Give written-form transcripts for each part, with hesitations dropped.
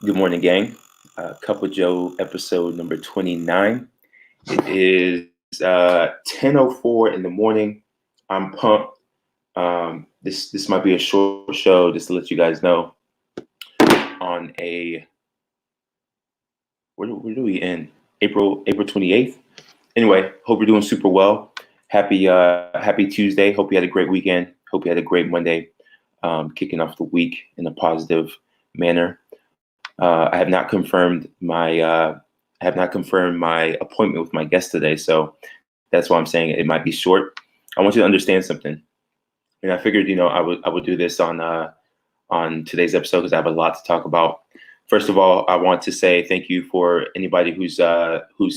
Good morning, gang. Cup of Joe, episode number 29. It is 10:04 in the morning. I'm pumped. This might be a short show, just to let you guys know. On a where do we end? April 28th. Anyway, hope you're doing super well. Happy Tuesday. Hope you had a great weekend. Hope you had a great Monday. Kicking off the week in a positive manner. I have not confirmed my appointment with my guest today, so that's why I'm saying it might be short. I want you to understand something, and I figured, I would do this on today's episode because I have a lot to talk about. First of all, I want to say thank you for anybody who's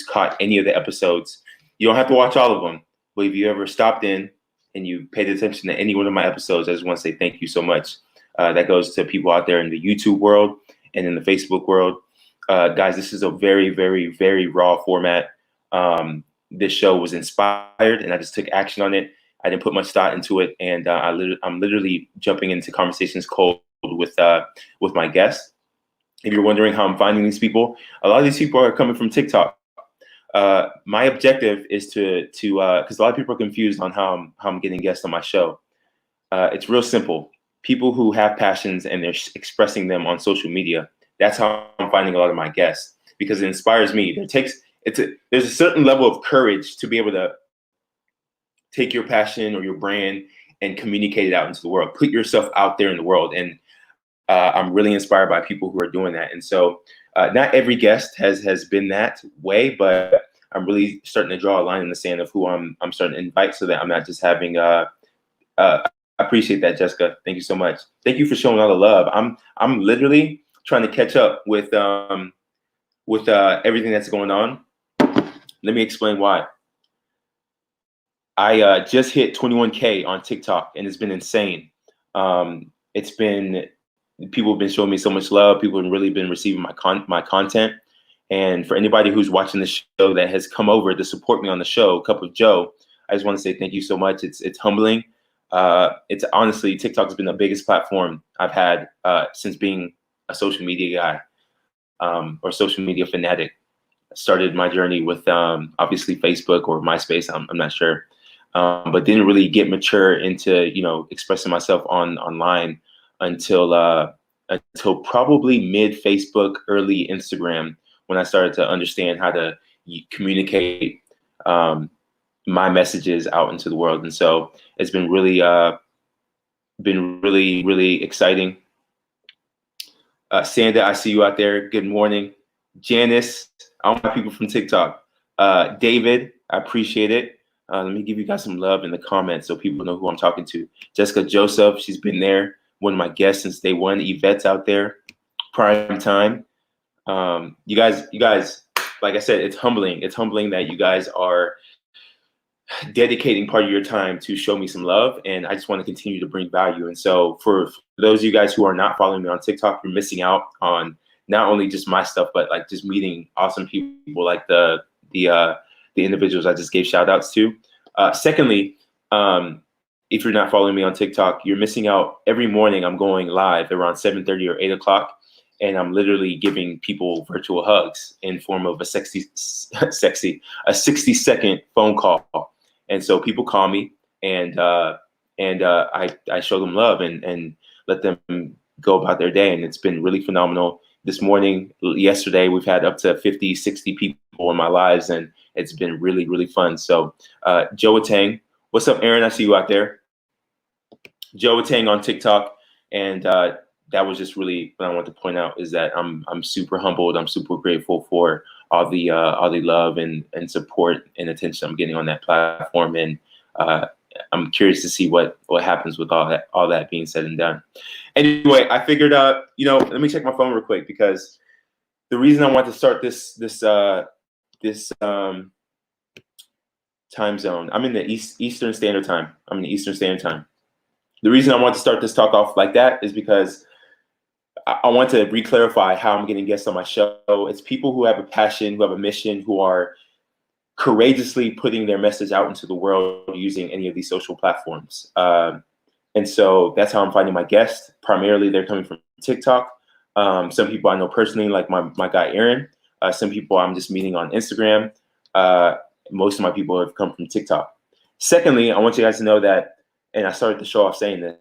caught any of the episodes. You don't have to watch all of them, but if you ever stopped in and you paid attention to any one of my episodes, I just want to say thank you so much. That goes to people out there in the YouTube world and in the Facebook world. Guys, this is a very, very, very raw format. This show was inspired and I just took action on it. I didn't put much thought into it. And I'm literally jumping into conversations cold with my guests. If you're wondering how I'm finding these people, a lot of these people are coming from TikTok. My objective is to because a lot of people are confused on how I'm getting guests on my show. It's real simple. People who have passions and they're expressing them on social media. That's how I'm finding a lot of my guests because it inspires me. There's a certain level of courage to be able to take your passion or your brand and communicate it out into the world. Put yourself out there in the world. And I'm really inspired by people who are doing that. And so not every guest has been that way, but I'm really starting to draw a line in the sand of who I'm starting to invite so that I'm not just having I appreciate that, Jessica. Thank you so much. Thank you for showing all the love. I'm literally trying to catch up with everything that's going on. Let me explain why. I just hit 21K on TikTok, and it's been insane. People have been showing me so much love. People have really been receiving my content. And for anybody who's watching the show that has come over to support me on the show, Cup of Joe, I just want to say thank you so much. It's humbling. It's honestly, TikTok has been the biggest platform I've had since being a social media guy or social media fanatic. I started my journey with obviously Facebook or MySpace. I'm not sure, but didn't really get mature into expressing myself online until probably mid Facebook, early Instagram, when I started to understand how to communicate my messages out into the world. And so it's been really really exciting. Sanda, I see you out there. Good morning. Janice, all my people from TikTok. David, I appreciate it. Let me give you guys some love in the comments so people know who I'm talking to. Jessica Joseph, she's been there. One of my guests since day one. Yvette's out there. Prime time. You guys, like I said, it's humbling. It's humbling that you guys are dedicating part of your time to show me some love, and I just want to continue to bring value. And so for those of you guys who are not following me on TikTok, you're missing out on not only just my stuff, but like just meeting awesome people like the individuals I just gave shout outs to. Secondly, if you're not following me on TikTok, you're missing out. Every morning I'm going live around 7:30 or 8 o'clock, and I'm literally giving people virtual hugs in form of a 60-second phone call. And so people call me, and I show them love and let them go about their day. And it's been really phenomenal. This morning, yesterday, we've had up to 50, 60 people in my lives, and it's been really, really fun. So Joe Tang, what's up, Aaron? I see you out there. Joe Tang on TikTok. And that was just really what I want to point out is that I'm super humbled. I'm super grateful for all the love and support and attention I'm getting on that platform. And I'm curious to see what happens with all that being said and done. Anyway, I figured let me check my phone real quick, because the reason I want to start this time zone, I'm in the Eastern Standard Time. I'm in the Eastern Standard Time. The reason I want to start this talk off like that is because I want to re-clarify how I'm getting guests on my show. It's people who have a passion, who have a mission, who are courageously putting their message out into the world using any of these social platforms. And so that's how I'm finding my guests. Primarily, they're coming from TikTok. Some people I know personally, like my guy Aaron. Some people I'm just meeting on Instagram. Most of my people have come from TikTok. Secondly, I want you guys to know that, and I started the show off saying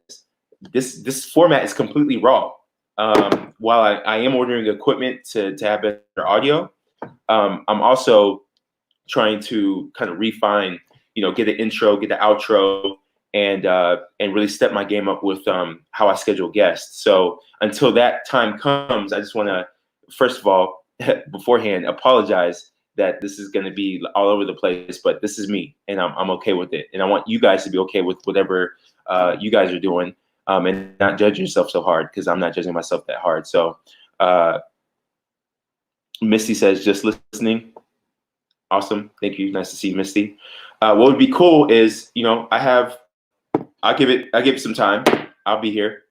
this format is completely raw. While I am ordering equipment to have better audio, I'm also trying to kind of refine, get an intro, get the outro, and really step my game up with how I schedule guests. So until that time comes, I just want to, first of all, beforehand, apologize that this is going to be all over the place, but this is me, and I'm okay with it. And I want you guys to be okay with whatever you guys are doing, and not judge yourself so hard, because I'm not judging myself that hard. So Misty says, just listening. Awesome. Thank you. Nice to see you, Misty. What would be cool is, I'll give it some time. I'll be here.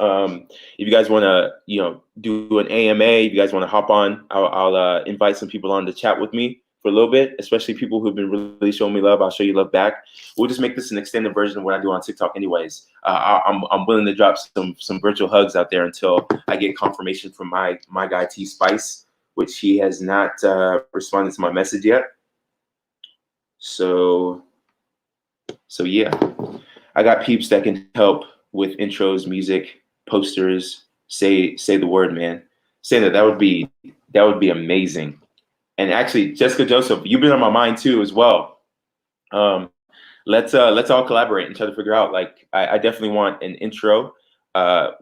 If you guys want to, do an AMA, if you guys want to hop on, I'll invite some people on to chat with me for a little bit, especially people who've been really showing me love. I'll show you love back. We'll just make this an extended version of what I do on TikTok anyways. I'm willing to drop some virtual hugs out there until I get confirmation from my guy Tspice, which he has not responded to my message yet. So yeah, I got peeps that can help with intros, music, posters. Say the word, man. Say that would be amazing. And actually, Jessica Joseph, you've been on my mind too as well. Let's all collaborate and try to figure out. Like, I definitely want an intro. I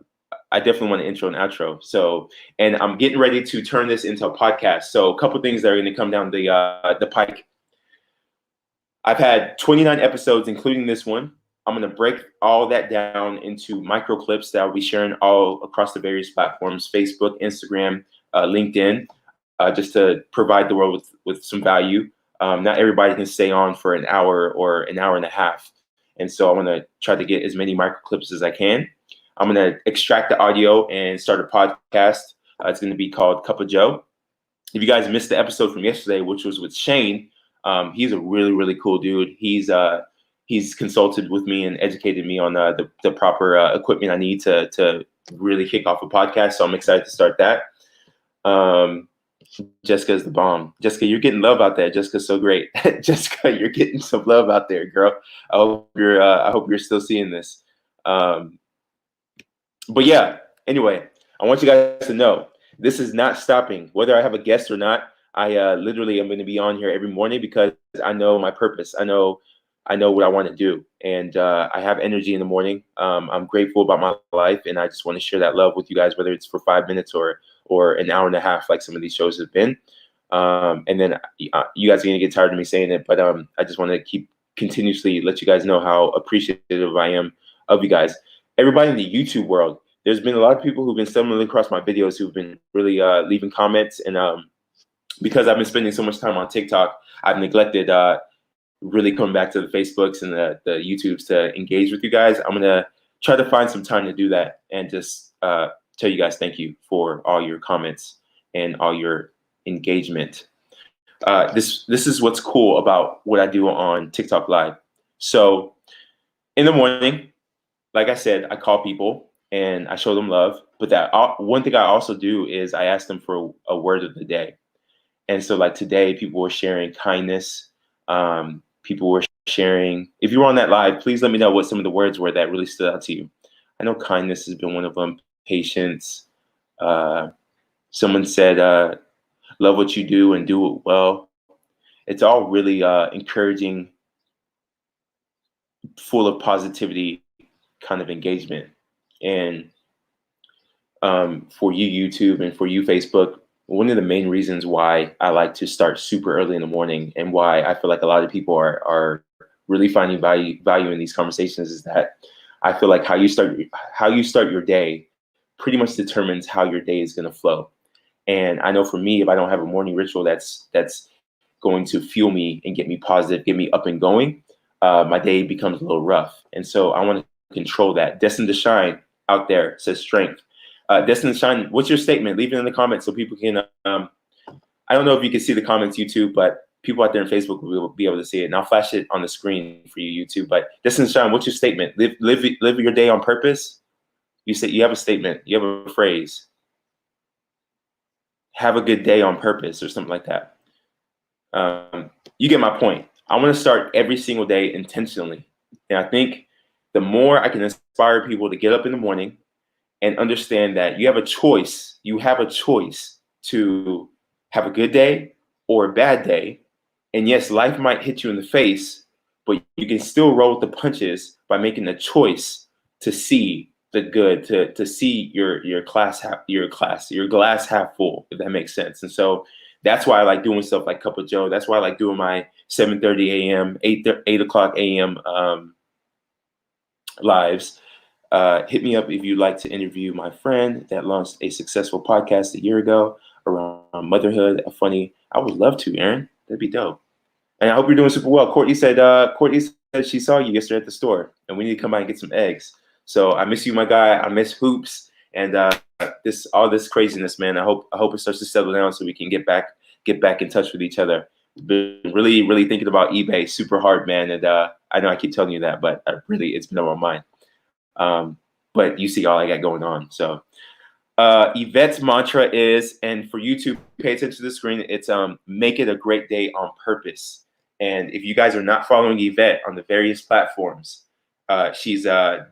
definitely want an intro and outro. So, and I'm getting ready to turn this into a podcast. So a couple things that are going to come down the pike. I've had 29 episodes, including this one. I'm going to break all that down into micro clips that I'll be sharing all across the various platforms, Facebook, Instagram, LinkedIn, just to provide the world with some value. Not everybody can stay on for an hour or an hour and a half. And so I want to try to get as many micro clips as I can. I'm going to extract the audio and start a podcast. It's going to be called Cup of Joe. If you guys missed the episode from yesterday, which was with Shane, he's a really, really cool dude. He's consulted with me and educated me on the proper equipment I need to really kick off a podcast. So I'm excited to start that. Jessica's the bomb. Jessica, you're getting love out there. Jessica's so great. Jessica, you're getting some love out there, girl. I hope you're still seeing this. But yeah, anyway, I want you guys to know this is not stopping. Whether I have a guest or not, I literally am going to be on here every morning because I know my purpose. I know what I want to do, and I have energy in the morning. I'm grateful about my life, and I just want to share that love with you guys, whether it's for 5 minutes or an hour and a half, like some of these shows have been. And then you guys are going to get tired of me saying it, but I just want to keep continuously let you guys know how appreciative I am of you guys. Everybody in the YouTube world, there's been a lot of people who've been stumbling across my videos who've been really leaving comments. And because I've been spending so much time on TikTok, I've neglected really coming back to the Facebooks and the YouTubes to engage with you guys. I'm going to try to find some time to do that and just tell you guys thank you for all your comments and all your engagement. This is what's cool about what I do on TikTok Live. So in the morning, like I said, I call people and I show them love. But one thing I also do is I ask them for a word of the day. And so like today, people were sharing kindness. People were sharing. If you were on that live, please let me know what some of the words were that really stood out to you. I know kindness has been one of them. Patience. Someone said, love what you do and do it well. It's all really encouraging, full of positivity kind of engagement. And for you, YouTube, and for you, Facebook, one of the main reasons why I like to start super early in the morning and why I feel like a lot of people are really finding value in these conversations is that I feel like how you start your day pretty much determines how your day is going to flow. And I know for me, if I don't have a morning ritual that's going to fuel me and get me positive, get me up and going, my day becomes a little rough. And so I want to control that. Destined to Shine out there says strength. Destined to Shine, what's your statement? Leave it in the comments so people can, I don't know if you can see the comments, YouTube, but people out there on Facebook will be able to see it. And I'll flash it on the screen for you, YouTube. But Destined to Shine, what's your statement? Live your day on purpose. You say you have a statement, you have a phrase. have a good day on purpose or something like that. You get my point. I want to start every single day intentionally. And I think the more I can inspire people to get up in the morning and understand that you have a choice. You have a choice to have a good day or a bad day. And yes, life might hit you in the face, but you can still roll with the punches by making the choice to see the good, to see your glass half full, if that makes sense. And so that's why I like doing stuff like Cup of Joe. That's why I like doing my 7:30 a.m., 8 o'clock a.m. Lives. Hit me up if you'd like to interview my friend that launched a successful podcast a year ago around motherhood. I would love to, Aaron. That'd be dope. And I hope you're doing super well. Courtney said she saw you yesterday at the store, and we need to come by and get some eggs. So I miss you, my guy. I miss hoops and all this craziness, man. I hope it starts to settle down so we can get back in touch with each other. Been really thinking about eBay super hard, man. And I know I keep telling you that, but it's been on my mind. But you see all I got going on. So Yvette's mantra is, and for you to pay attention to the screen, it's make it a great day on purpose. And if you guys are not following Yvette on the various platforms, she's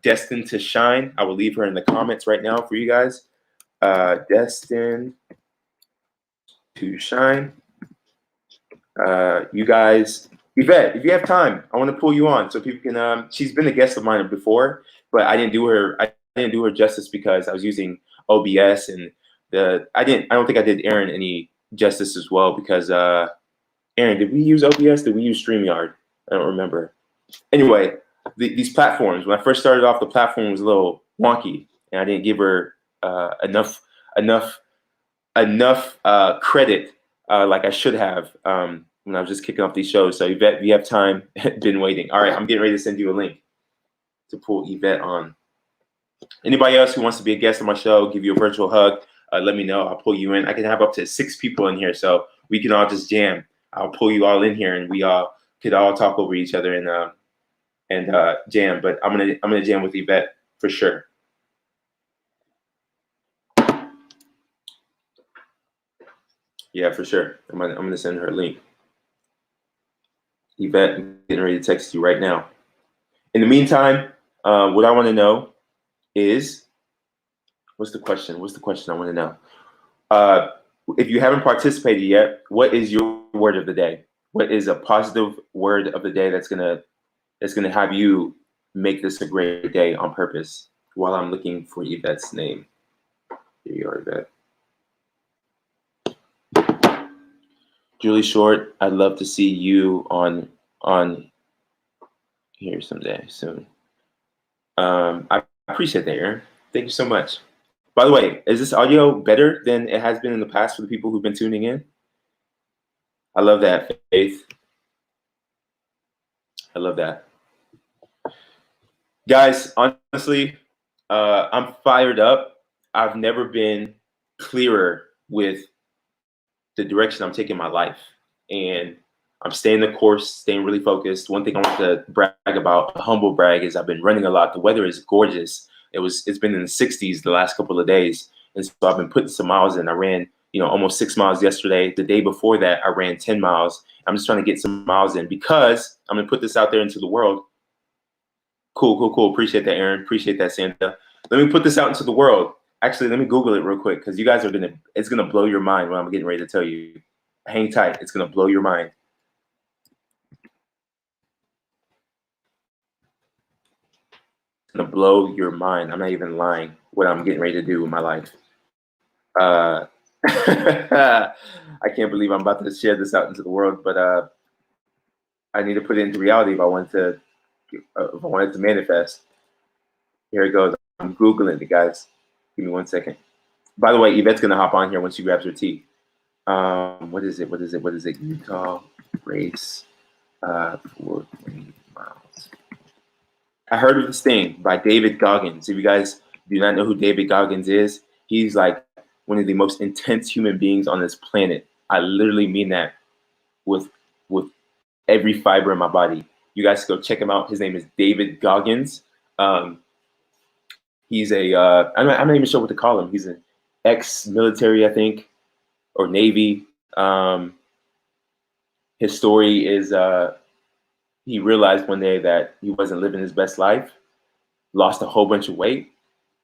destined to shine. I will leave her in the comments right now for you guys. Destined to shine. You guys, Yvette, if you have time, I want to pull you on so people can. She's been a guest of mine before, but I didn't do her justice because I was using OBS and I don't think I did Aaron any justice as well because Aaron, did we use OBS? Did we use StreamYard? I don't remember. Anyway, these platforms. When I first started off, the platform was a little wonky, and I didn't give her enough credit like I should have when I was just kicking off these shows. So Yvette, if you have time, been waiting. All right, I'm getting ready to send you a link to pull Yvette on. Anybody else who wants to be a guest on my show, give you a virtual hug, let me know. I'll pull you in. I can have up to 6 people in here, so we can all just jam. I'll pull you all in here, and we all could all talk over each other and jam. But I'm gonna jam with Yvette for sure. Yeah, for sure. I'm gonna send her a link. Yvette, I'm getting ready to text you right now. In the meantime, what I want to know is, what's the question? What's the question I want to know? If you haven't participated yet, what is your word of the day? What is a positive word of the day that's gonna have you make this a great day on purpose? While I'm looking for Yvette's name. Here you are, Yvette. Julie Short, I'd love to see you on here someday soon. I appreciate that, Aaron. Thank you so much. By the way, is this audio better than it has been in the past for the people who've been tuning in? I love that, Faith. I love that. Guys, honestly, I'm fired up. I've never been clearer with the direction I'm taking my life. And I'm staying the course, staying really focused. One thing I want to brag about, a humble brag, is I've been running a lot. The weather is gorgeous. It's been in the 60s the last couple of days. And so I've been putting some miles in. I ran, almost 6 miles yesterday. The day before that, I ran 10 miles. I'm just trying to get some miles in because I'm going to put this out there into the world. Cool. Appreciate that, Aaron. Appreciate that, Santa. Let me put this out into the world. Actually, let me Google it real quick because you guys it's going to blow your mind what I'm getting ready to tell you. Hang tight. It's going to blow your mind. It's going to blow your mind. I'm not even lying what I'm getting ready to do with my life. I can't believe I'm about to share this out into the world, but I need to put it into reality if I want to manifest. Here it goes. I'm Googling it, guys. Give me 1 second. By the way, Yvette's gonna hop on here when she grabs her tea. What is it? Utah race 4 miles. I heard of this thing by David Goggins. If you guys do not know who David Goggins is, he's like one of the most intense human beings on this planet. I literally mean that with every fiber in my body. You guys go check him out. His name is David Goggins. He's I'm not even sure what to call him. He's an ex-military, I think. or Navy. His story is he realized one day that he wasn't living his best life, lost a whole bunch of weight,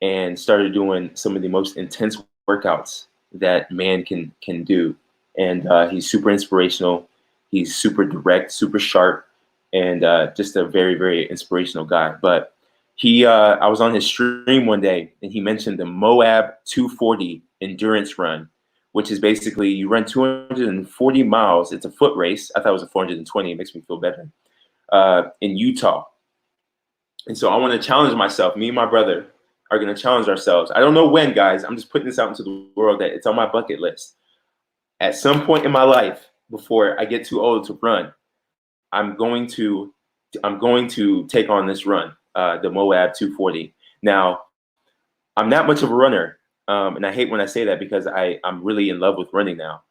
and started doing some of the most intense workouts that man can do. And he's super inspirational. He's super direct, super sharp, and just a very, very inspirational guy. But I was on his stream one day, and he mentioned the Moab 240 endurance run, which is basically you run 240 miles. It's a foot race. I thought it was a 420. It makes me feel better. In Utah. And so I want to challenge myself. Me and my brother are going to challenge ourselves. I don't know when, guys. I'm just putting this out into the world that it's on my bucket list. At some point in my life, before I get too old to run, I'm going to take on this run, the Moab 240. Now, I'm not much of a runner, and I hate when I say that because I'm really in love with running now.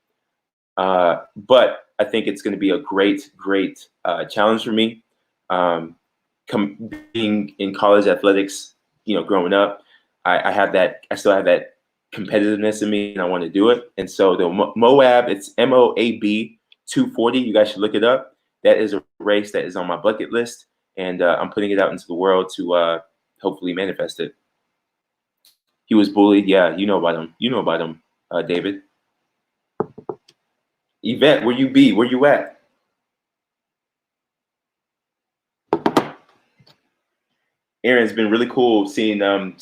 But I think it's going to be a great challenge for me. Being in college athletics, growing up, I still have that competitiveness in me, and I want to do it. And so the Moab, it's MOAB 240. You guys should look it up. That is a race that is on my bucket list, and I'm putting it out into the world to hopefully manifest it. He was bullied. Yeah, you know about him. David. Yvette, where you be? Where you at? Aaron, it's been really cool seeing how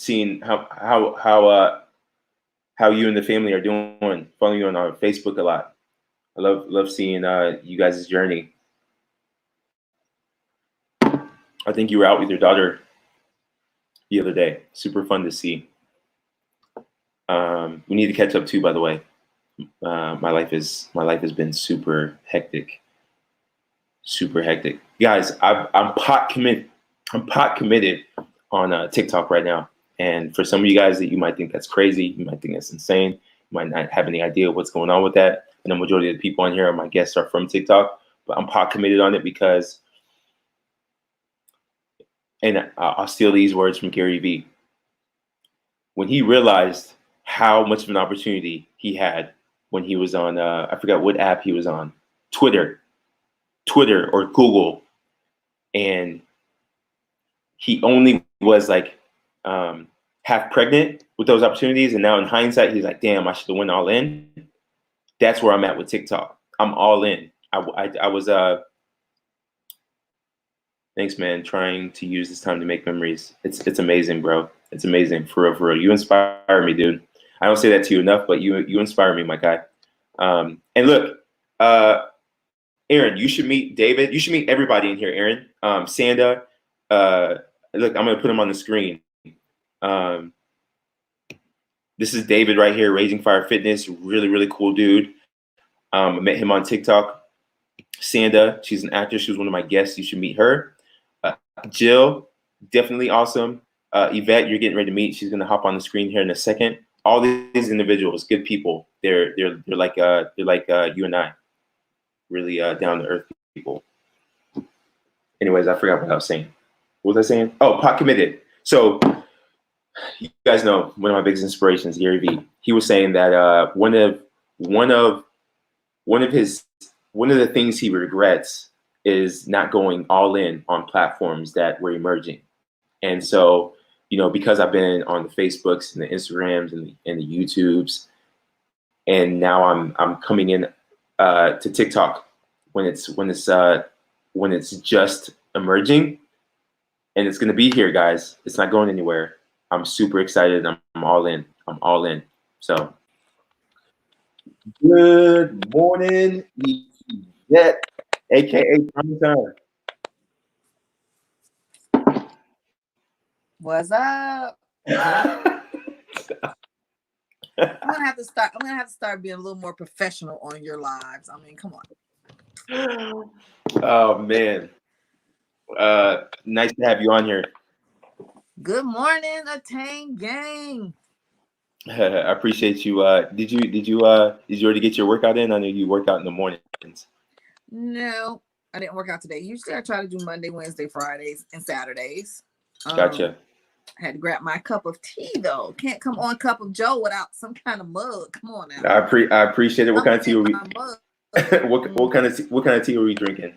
you and the family are doing. Following you on our Facebook a lot. I love seeing you guys' journey. I think you were out with your daughter the other day. Super fun to see. We need to catch up too, by the way. My life has been super hectic. Guys, I'm pot committed on TikTok right now. And for some of you guys that you might think that's crazy, you might think that's insane, you might not have any idea what's going on with that. And the majority of the people on here, my guests, are from TikTok, but I'm pot committed on it because, and I'll steal these words from Gary Vee. When he realized how much of an opportunity he had when he was on, I forgot what app he was on, Twitter or Google, and he only was like half pregnant with those opportunities, and now in hindsight, he's like, "Damn, I should have went all in." That's where I'm at with TikTok. I'm all in. I was thanks, man. Trying to use this time to make memories. It's amazing, bro. It's amazing, for real. You inspire me, dude. I don't say that to you enough, but you inspire me, my guy. And look, Aaron, you should meet David. You should meet everybody in here, Aaron. Sanda. Look, I'm gonna put him on the screen. This is David right here, Raging Fire Fitness. Really cool dude. I met him on TikTok. Sanda, she's an actor. She was one of my guests. You should meet her. Jill, definitely awesome. Yvette, you're getting ready to meet. She's gonna hop on the screen here in a second. All these individuals, good people. They're like you and I, really down to earth people. Anyways, I forgot what I was saying. What was I saying? Oh, pot committed. So you guys know one of my biggest inspirations, Gary Vee. He was saying that one of the things he regrets is not going all in on platforms that were emerging. And so, because I've been on the Facebooks and the Instagrams and the YouTubes, and now I'm coming in to TikTok when it's just emerging, and it's gonna be here, guys. It's not going anywhere. I'm super excited. I'm all in. So, good morning, Yvette, aka Prime Time. What's up? I'm gonna have to start being a little more professional on your lives. I mean, come on. Oh man. Nice to have you on here. Good morning, Attain Gang. I appreciate you. Did you already get your workout in? I know you work out in the mornings. No, I didn't work out today. Usually I try to do Monday, Wednesday, Fridays, and Saturdays. Gotcha. I had to grab my cup of tea though. Can't come on cup of Joe without some kind of mug. Come on now. I appreciate it. What kind of tea are we? What what kind of tea are we drinking?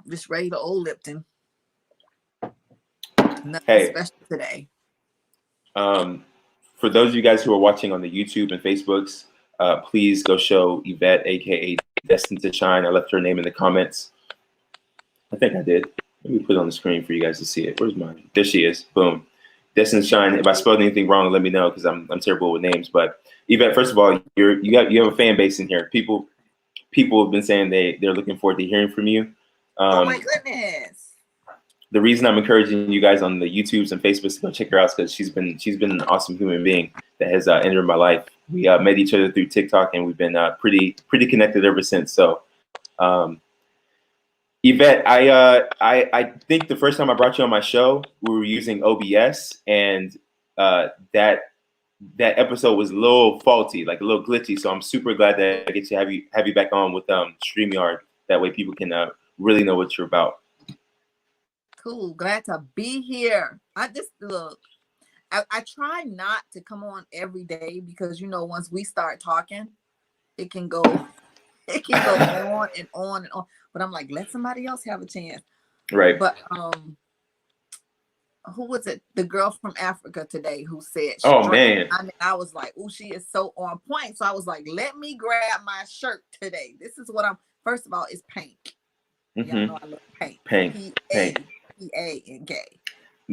Just regular old Lipton. Nothing special today. For those of you guys who are watching on the YouTube and Facebooks, please go show Yvette, aka Destined to Shine. I left her name in the comments. I think I did. Let me put it on the screen for you guys to see it. Where's mine? There she is. Boom. Destined to Shine. If I spelled anything wrong, let me know because I'm terrible with names. But Yvette, first of all, you have a fan base in here. People have been saying they're looking forward to hearing from you. Oh my goodness. The reason I'm encouraging you guys on the YouTubes and Facebooks to go check her out is because she's been an awesome human being that has entered my life. We met each other through TikTok, and we've been pretty connected ever since. So, Yvette, I think the first time I brought you on my show, we were using OBS, and that episode was a little faulty, like a little glitchy. So I'm super glad that I get to have you back on with StreamYard. That way, people can really know what you're about. Cool. Glad to be here. I try not to come on every day because once we start talking, it can go on and on and on. But I'm like, let somebody else have a chance. Right. But who was it? The girl from Africa today who said, "Oh man." I was like, "Oh, she is so on point." So I was like, "Let me grab my shirt today." This is what first of all, it's pink. Mm-hmm. Y'all know I love pink. Pink. P-A and gay.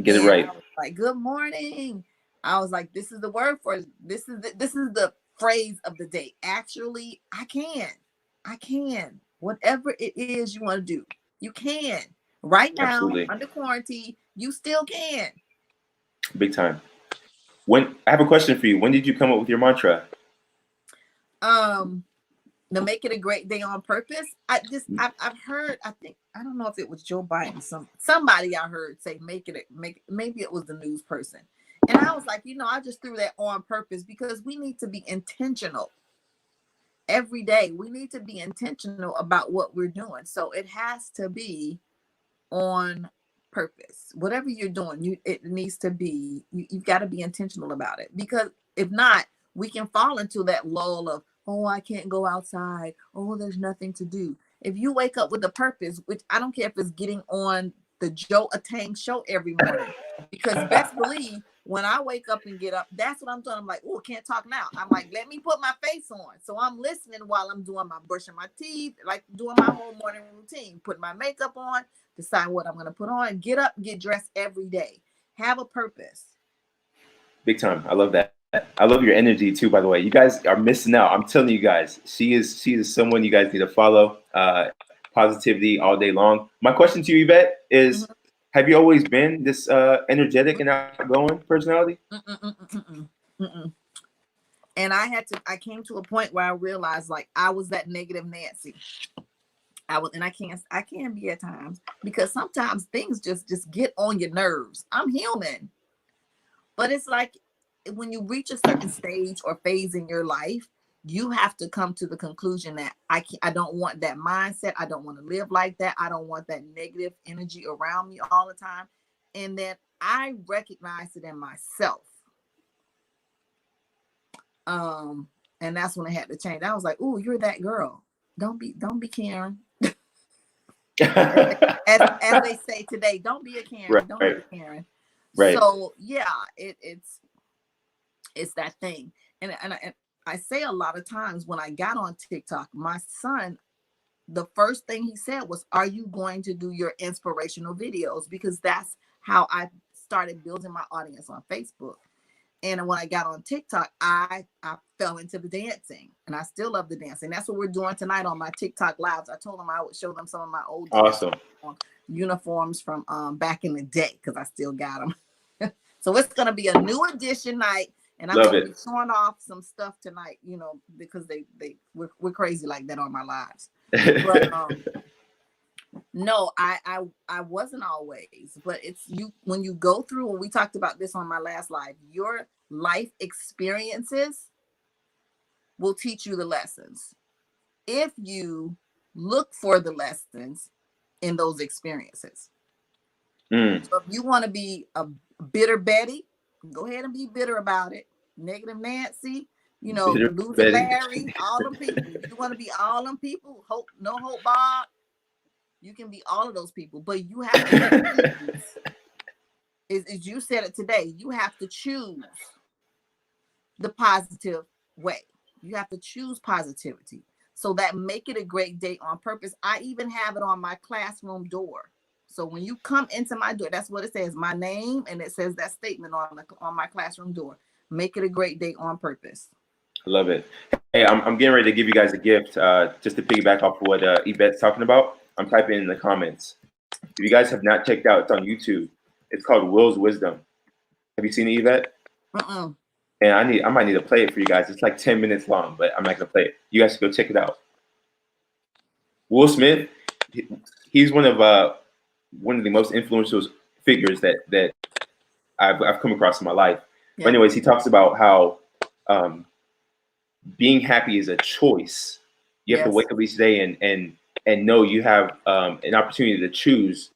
Get it right. I was like, good morning. I was like, this is the word for it. This is the phrase of the day. Actually, I can. Whatever it is you want to do, you can. Right now, absolutely. Under quarantine, you still can. Big time. I have a question for you. When did you come up with your mantra? To make it a great day on purpose. I've heard, I don't know if it was Joe Biden, somebody I heard say maybe it was the news person. And I was like, I just threw that on purpose because we need to be intentional. Every day we need to be intentional about what we're doing. So it has to be on purpose. Whatever you're doing, it needs to be, you've got to be intentional about it, because if not, we can fall into that lull of, oh, I can't go outside. Oh, there's nothing to do. If you wake up with a purpose, which I don't care if it's getting on the Joe Atang show every morning, because best believe when I wake up and get up, that's what I'm doing. I'm like, oh, can't talk now. I'm like, let me put my face on. So I'm listening while I'm doing my brushing my teeth, like doing my whole morning routine, put my makeup on, decide what I'm going to put on, get up, get dressed every day. Have a purpose. Big time. I love that. I love your energy too, by the way. You guys are missing out. I'm telling you guys, she is someone you guys need to follow. Positivity all day long. My question to you, Yvette, is have you always been this energetic and outgoing personality? And I came to a point where I realized like I was that negative Nancy. And I can be at times, because sometimes things just get on your nerves. I'm human. But it's like when you reach a certain stage or phase in your life, you have to come to the conclusion that I don't want that mindset. I don't want to live like that. I don't want that negative energy around me all the time. And then I recognized it in myself. And that's when I had to change. I was like, "Ooh, you're that girl. Don't be Karen." as they say today, don't be a Karen. Right. Don't be a Karen. Right. So yeah, it's that thing. And I say a lot of times when I got on TikTok, my son, the first thing he said was, "Are you going to do your inspirational videos?" Because that's how I started building my audience on Facebook. And when I got on TikTok, I fell into the dancing, and I still love the dancing. That's what we're doing tonight on my TikTok lives. I told them I would show them some of my old uniforms from back in the day, because I still got them. So it's going to be a new edition night, and I'm going to be showing off some stuff tonight, because we're crazy like that on my lives. But no, I wasn't always, but it's when you go through, and we talked about this on my last live, your life experiences will teach you the lessons if you look for the lessons in those experiences. Mm. So if you want to be a bitter Betty, go ahead and be bitter about it. Negative Nancy, Bitter loser Betty. Larry, all them people. You want to be all them people. No hope Bob. You can be all of those people, but you have to choose. As you said it today, you have to choose the positive way. You have to choose positivity. So that make it a great day on purpose. I even have it on my classroom door. So when you come into my door, that's what it says, my name, and it says that statement on my classroom door. Make it a great day on purpose. I love it. Hey, I'm getting ready to give you guys a gift, just to piggyback off of what Yvette's talking about. I'm typing in the comments. If you guys have not checked out, it's on YouTube. It's called Will's Wisdom. Have you seen it, Yvette? And I might need to play it for you guys. It's like 10 minutes long, but I'm not gonna play it. You guys should go check it out. Will Smith, he's one of the most influential figures that I've come across in my life. Yeah. But anyways, he talks about how being happy is a choice. You have to wake up each day and know you have an opportunity to choose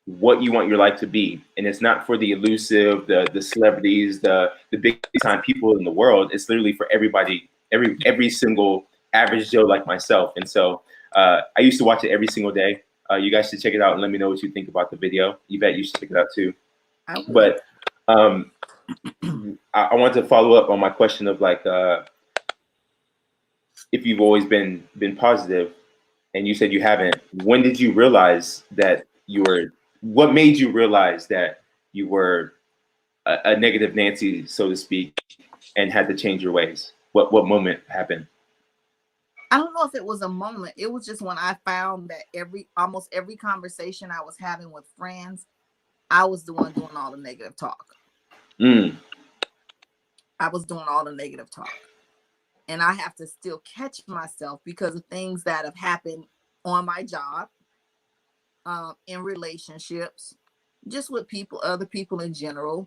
what you want your life to be. And it's not for the elusive, the celebrities, the big time people in the world. It's literally for everybody, every single average Joe like myself. And so I used to watch it every single day. You guys should check it out and let me know what you think about the video. Yvette, you should check it out too. But I want to follow up on my question of like, if you've always been positive, and you said you haven't, when did you realize that what made you realize that you were a negative Nancy, so to speak, and had to change your ways? What moment happened? I don't know if it was a moment. It was just when I found that almost every conversation I was having with friends, I was the one doing all the negative talk. I was doing all the negative talk. And I have to still catch myself because of things that have happened on my job, in relationships, just with people, other people in general,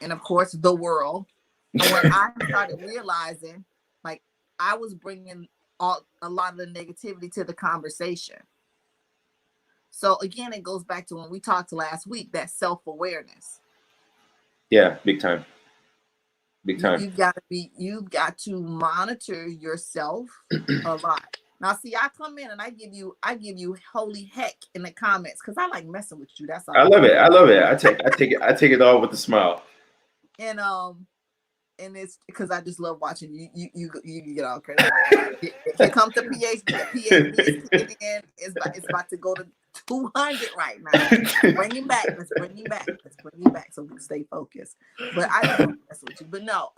and of course the world. And when I started realizing, like, I was bringing a lot of the negativity to the conversation. So again, it goes back to when we talked last week, that self-awareness. Yeah, big time. Big time. You've got to monitor yourself a lot. Now, see, I come in and I give you holy heck in the comments because I like messing with you. That's all. I love it. I love it. I take it all with a smile. And it's because I just love watching you get all credit. Here comes the PhD is kicking in. It's about to go to 200 right now. Bring him back. Let's bring him back so we can stay focused. But I don't mess with you. But no,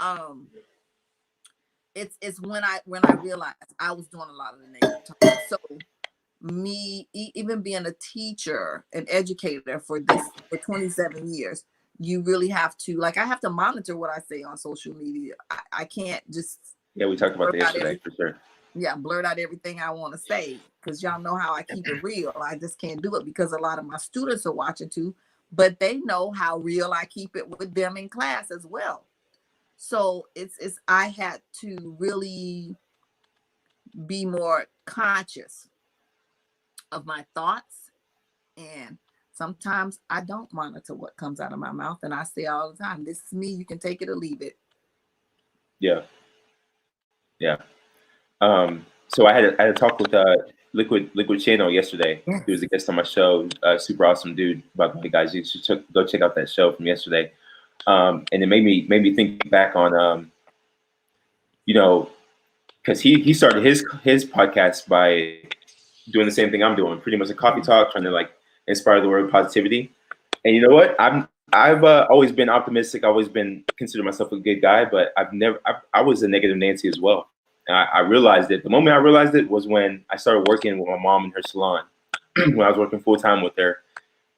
it's when I realized I was doing a lot of the negative talk. So me even being a teacher, an educator for 27 years, you really have to, like, I have to monitor what I say on social media. I can't just we talked about that yesterday for sure. Yeah, blurt out everything I want to say because y'all know how I keep it real. I just can't do it because a lot of my students are watching too, but they know how real I keep it with them in class as well. So I had to really be more conscious of my thoughts, and sometimes I don't monitor what comes out of my mouth, and I say all the time, this is me, you can take it or leave it. Yeah. So I had a talk with Liquid Channel yesterday. Yes. He was a guest on my show. Super awesome dude. By the way, guys, you should go check out that show from yesterday. And it made me think back on because he started his podcast by doing the same thing I'm doing, pretty much a coffee talk, trying to like inspire the world with positivity. And you know what? I've always been optimistic. I've always been considered myself a good guy, but I was a negative Nancy as well. And I realized it. The moment I realized it was when I started working with my mom in her salon, when I was working full time with her.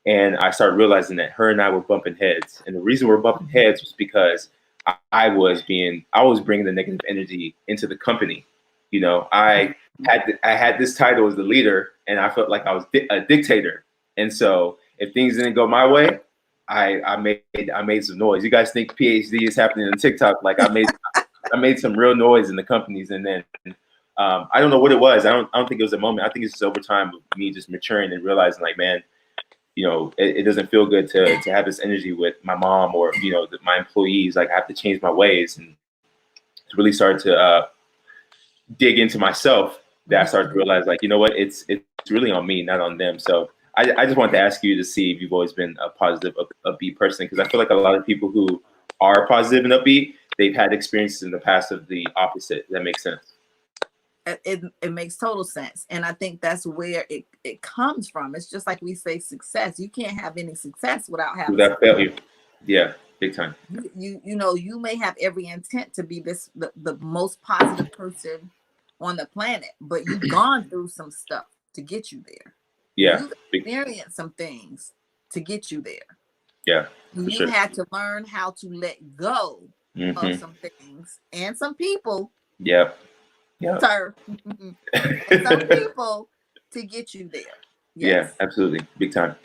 And I started realizing that her and I were bumping heads. And the reason we're bumping heads was because I was bringing the negative energy into the company. I had this title as the leader, and I felt like I was a dictator. And so if things didn't go my way, I made some noise. You guys think PhD is happening on TikTok? Like I made some real noise in the companies, and then I don't know what it was. I don't think it was a moment. I think it's just over time of me just maturing and realizing, like, man, it doesn't feel good to have this energy with my mom or my employees. Like I have to change my ways, and to really start to dig into myself. That I started to realize, like, you know what, it's really on me, not on them. So I just wanted to ask you to see if you've always been a positive, upbeat person, because I feel like a lot of people who are positive and upbeat, they've had experiences in the past of the opposite. That makes sense. It makes total sense, and I think that's where it comes from. It's just like we say, success. You can't have any success without failure. Yeah, big time. You may have every intent to be the most positive person on the planet, but you've gone through some stuff to get you there. Yeah, you've experienced some things to get you there. Yeah, you had to learn how to let go of some things and some people. Yeah. Sir. And some people to get you there. Yes. Yeah, absolutely, big time.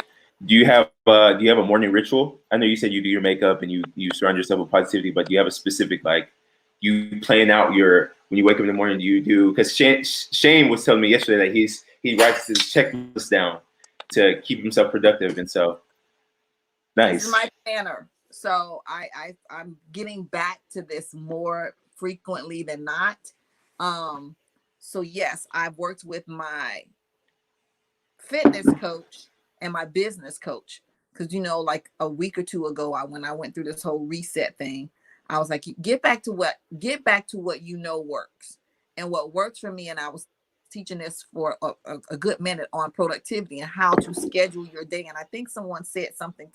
Do you have a morning ritual? I know you said you do your makeup and you surround yourself with positivity, but do you have a specific, like, you plan out when you wake up in the morning? Do you do, because Shane was telling me yesterday that he writes his checklist down to keep himself productive, and so nice. This is my planner, so I'm getting back to this more frequently than not. So yes, I've worked with my fitness coach and my business coach, because like a week or two ago, when I went through this whole reset thing, I was like, get back to what works. And what works for me, and I was teaching this for a good minute on productivity and how to schedule your day. And I think someone said something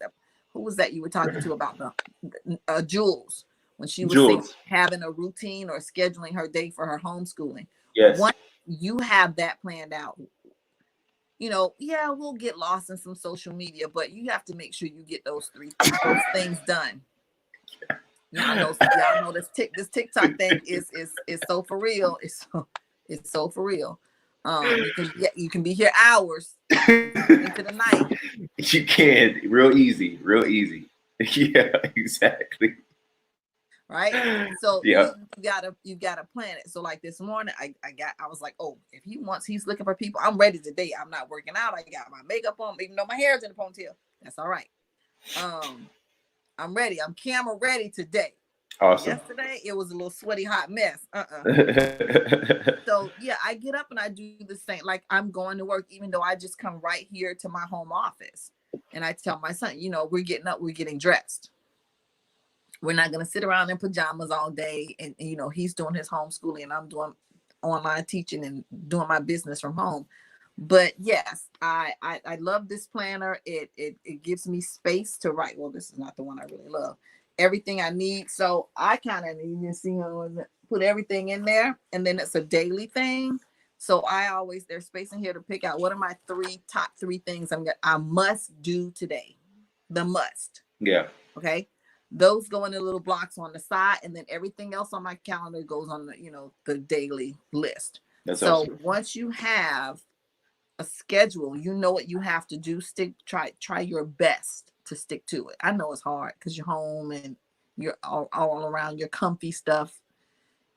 who was that you were talking to about the Jules, when she was having a routine or scheduling her day for her homeschooling. Yes. Once you have that planned out, we'll get lost in some social media, but you have to make sure you get those things done. Y'all know this TikTok thing is so for real. It's so for real. You can be here hours into the night. You can, real easy. Yeah, exactly. Right. So you gotta plan it. So like this morning, I was like, oh, if he's looking for people, I'm ready today. I'm not working out. I got my makeup on, even though my hair's in a ponytail. That's all right. I'm ready. I'm camera ready today. Awesome. Yesterday it was a little sweaty, hot mess. So yeah, I get up and I do the same. Like I'm going to work, even though I just come right here to my home office, and I tell my son, we're getting up, we're getting dressed. We're not going to sit around in pajamas all day. And, he's doing his homeschooling and I'm doing online teaching and doing my business from home. But yes, I love this planner. It gives me space to write. Well, this is not the one I really love. Everything I need. So I kind of need to see put everything in there. And then it's a daily thing. So there's space in here to pick out what are my top three things I must do today. The must. Yeah. Okay. Those go in the little blocks on the side, and then everything else on my calendar goes on the daily list. That's awesome. Once you have a schedule, what you have to do. Try your best to stick to it. I know it's hard because you're home and you're all around your comfy stuff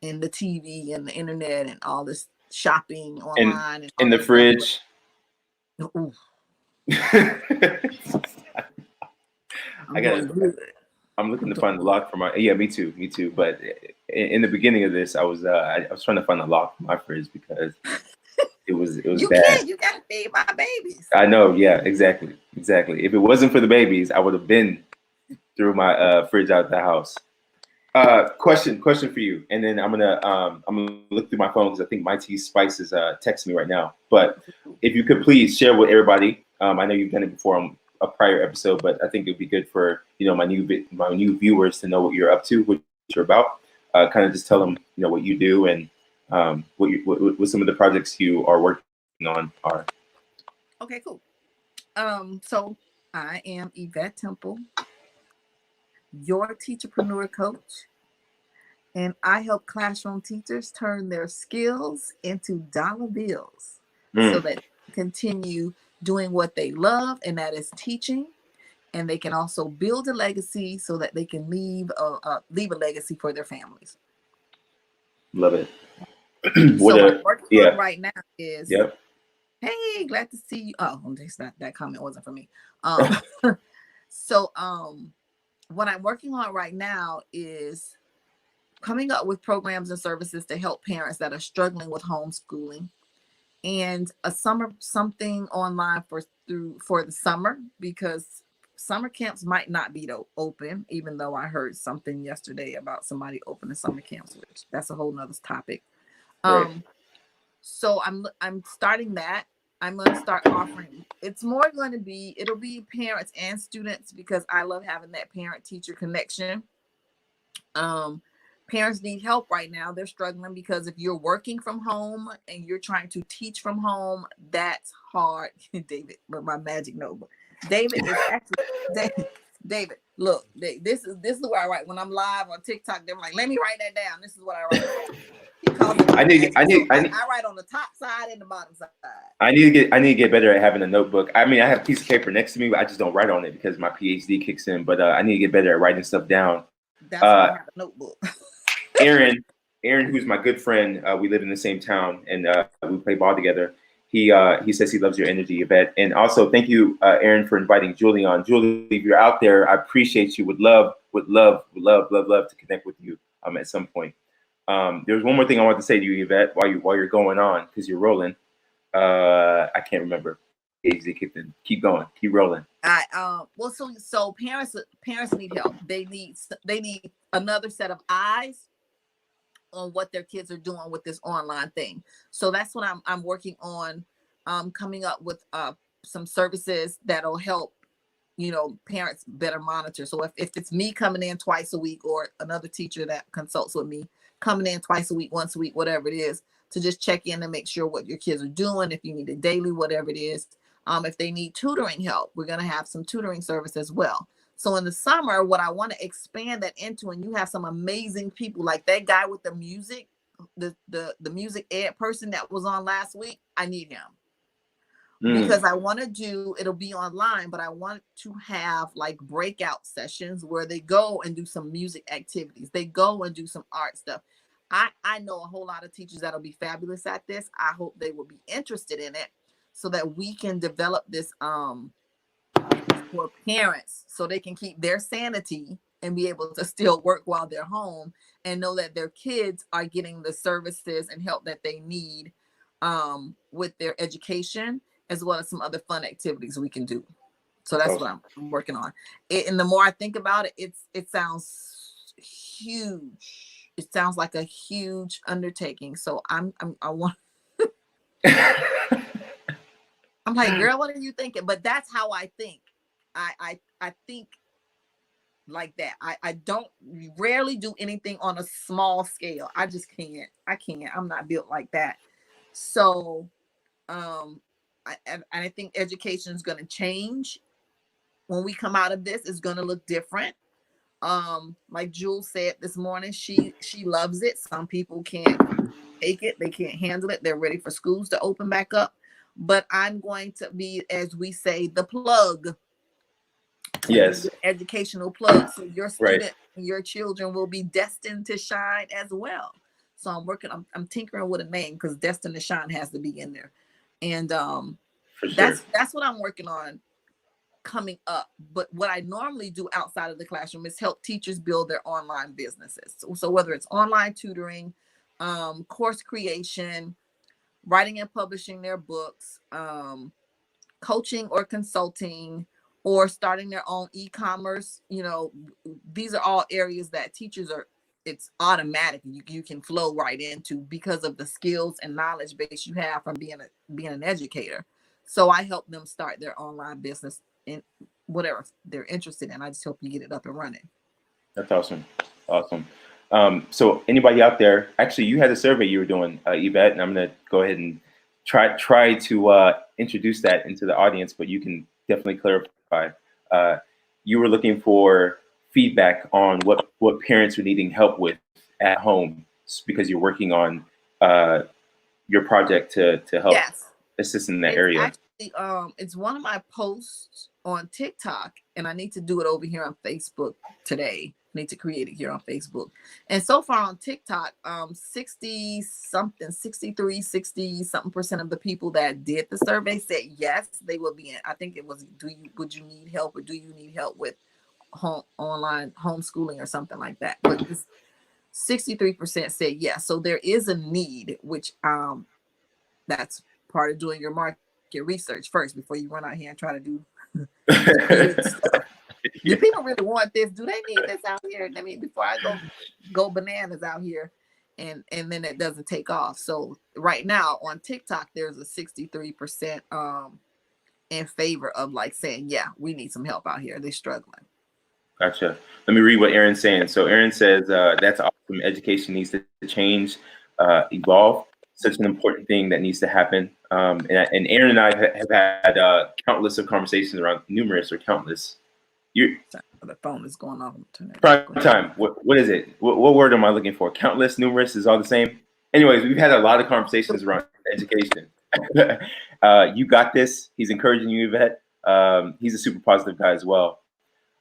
and the TV and the internet and all this shopping online and in the fridge. I'm looking to find the lock for my. Yeah, me too. But in the beginning of this, I was trying to find the lock for my fridge because it was you bad. You gotta feed my babies. I know. Yeah, exactly. If it wasn't for the babies, I would have been threw my fridge out of the house. Question for you, and then I'm gonna look through my phone because I think Guy Tspice is texting me right now. But if you could please share with everybody. I know you've done it before on a prior episode, but I think it'd be good for my new viewers to know what you're up to, what you're about. Kind of just tell them what you do and what some of the projects you are working on are. Okay, cool. So I am Yvette Temple, your teacherpreneur coach, and I help classroom teachers turn their skills into dollar bills so that they continue doing what they love, and that is teaching, and they can also build a legacy so that they can leave a legacy for their families. Love it. What I'm working on right now is Hey, glad to see you. Oh, that comment wasn't for me. Um, so what I'm working on right now is coming up with programs and services to help parents that are struggling with homeschooling, and a summer something online for the summer, because summer camps might not be open, even though I heard something yesterday about somebody opening summer camps, which that's a whole nother topic. Right. So I'm starting that. I'm going to start offering. It'll be parents and students, because I love having that parent teacher connection. Um, Parents need help right now. They're struggling because if you're working from home and you're trying to teach from home, that's hard. David, but my magic notebook. David is actually David. Look, this is where I write when I'm live on TikTok. They're like, let me write that down. This is what I write. I write on the top side and the bottom side. I need to get better at having a notebook. I mean, I have a piece of paper next to me, but I just don't write on it because my PhD kicks in. But I need to get better at writing stuff down. That's why I have a notebook. Aaron, who's my good friend, we live in the same town and we play ball together. He says he loves your energy, Yvette. And also, thank you, Aaron, for inviting Julie on. Julie, if you're out there, I appreciate you. Would love to connect with you at some point. There's one more thing I want to say to you, Yvette, while you're going on, because you're rolling. I can't remember. Keep going. Keep rolling. So parents need help. They need another set of eyes on what their kids are doing with this online thing. So that's what I'm working on, coming up with some services that'll help, parents better monitor. So if it's me coming in twice a week, or another teacher that consults with me coming in twice a week, once a week, whatever it is, to just check in and make sure what your kids are doing. If you need it daily, whatever it is. If they need tutoring help, we're going to have some tutoring service as well. So in the summer, what I want to expand that into, and you have some amazing people like that guy with the music, the music ed person that was on last week. I need him because I want to it'll be online, but I want to have like breakout sessions where they go and do some music activities. They go and do some art stuff. I know a whole lot of teachers that'll be fabulous at this. I hope they will be interested in it, so that we can develop this for parents, so they can keep their sanity and be able to still work while they're home and know that their kids are getting the services and help that they need with their education, as well as some other fun activities we can do. So that's what I'm working on. And the more I think about it, it sounds huge. It sounds like a huge undertaking. So I want I'm like, girl, what are you thinking? But that's how I think. I think like that. I don't rarely do anything on a small scale. I just can't. I'm not built like that. So I think education is going to change when we come out of this. It's going to look different. Like Jules said this morning, she loves it. Some people can't take it. They can't handle it. They're ready for schools to open back up. But I'm going to be, as we say, the plug. Yes. The educational plug. So your student and your children will be destined to shine as well. So I'm tinkering with a name, because destined to shine has to be in there. And that's what I'm working on coming up. But what I normally do outside of the classroom is help teachers build their online businesses. So whether it's online tutoring, course creation, writing and publishing their books, coaching or consulting, or starting their own e-commerce, these are all areas that teachers it's automatic. You can flow right into because of the skills and knowledge base you have from being an educator. So I help them start their online business in whatever they're interested in. I just help you get it up and running. That's awesome. Awesome. So anybody out there, actually, you had a survey you were doing, Yvette, and I'm going to go ahead and try to introduce that into the audience, but you can definitely clarify. You were looking for feedback on what parents are needing help with at home, because you're working on your project to help assist in that area. Actually, it's one of my posts on TikTok, and I need to do it over here on Facebook today. I need to create it here on Facebook. And so far on TikTok, 60 something, 63, 60 something percent of the people that did the survey said yes, they will be in. I think it was, would you need help, or do you need help with online homeschooling or something like that? But this 63% said yes. So there is a need, which that's part of doing your market research first before you run out here and try to do stuff. Do people really want this? Do they need this out here? I mean, before I go bananas out here, and then it doesn't take off. So right now on TikTok, there's a 63% in favor of like saying, yeah, we need some help out here. They're struggling. Gotcha. Let me read what Aaron's saying. So Aaron says, that's awesome. Education needs to change, evolve. Such an important thing that needs to happen. And Aaron and I have had countless of conversations around countless. The phone is going off. Prime time. What is it? What word am I looking for? Countless, numerous is all the same. Anyways, we've had a lot of conversations around education. You got this. He's encouraging you, Yvette. He's a super positive guy as well.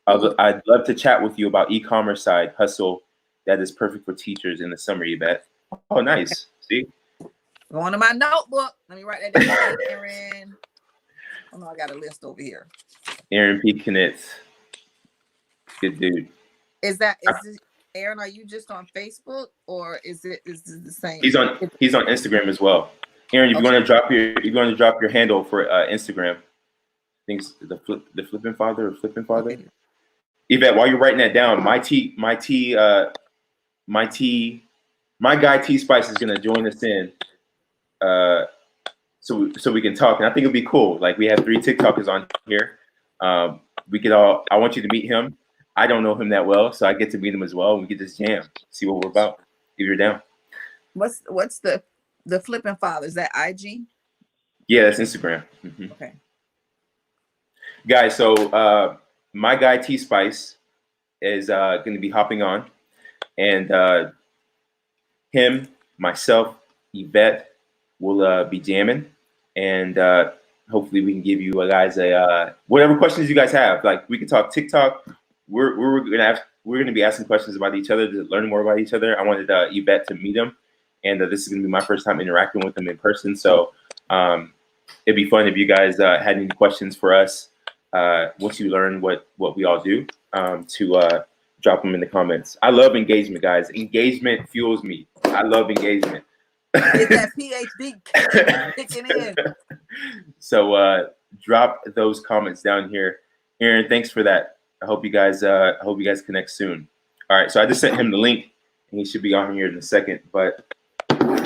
I'd love to chat with you about e-commerce side hustle that is perfect for teachers in the summer, Yvette. Oh, nice. See? Going to my notebook. Let me write that down. Aaron. Oh no, I got a list over here. Aaron P. Knitz. Good dude. Is this, Aaron, are you just on Facebook, or is this the same? He's on Instagram as well. Aaron, if you want to drop your handle for Instagram. I think it's the flipping father or flipping father. Okay. Yvette, while you're writing that down, my guy Tspice is gonna join us in, so we can talk, and I think it'll be cool. Like, we have 3 TikTokers on here. We could all. I want you to meet him. I don't know him that well, so I get to meet him as well. We get this jam, see what we're about. If you're down. What's the flipping father? Is that IG? Yeah, that's Instagram. Mm-hmm. Okay. Guys, so my guy Tspice is going to be hopping on, and him, myself, Yvette will be jamming, and hopefully we can give you guys whatever questions you guys have. Like, we can talk TikTok. We're gonna be asking questions about each other to learn more about each other. I wanted Yvette to meet him, and this is gonna be my first time interacting with him in person. So it'd be fun if you guys had any questions for us once you learn what we all do, to drop them in the comments. I love engagement, guys. Engagement fuels me. I love engagement. Get that PhD kicking in. So drop those comments down here. Aaron, thanks for that. I hope you guys connect soon. All right, so I just sent him the link, and he should be on here in a second. But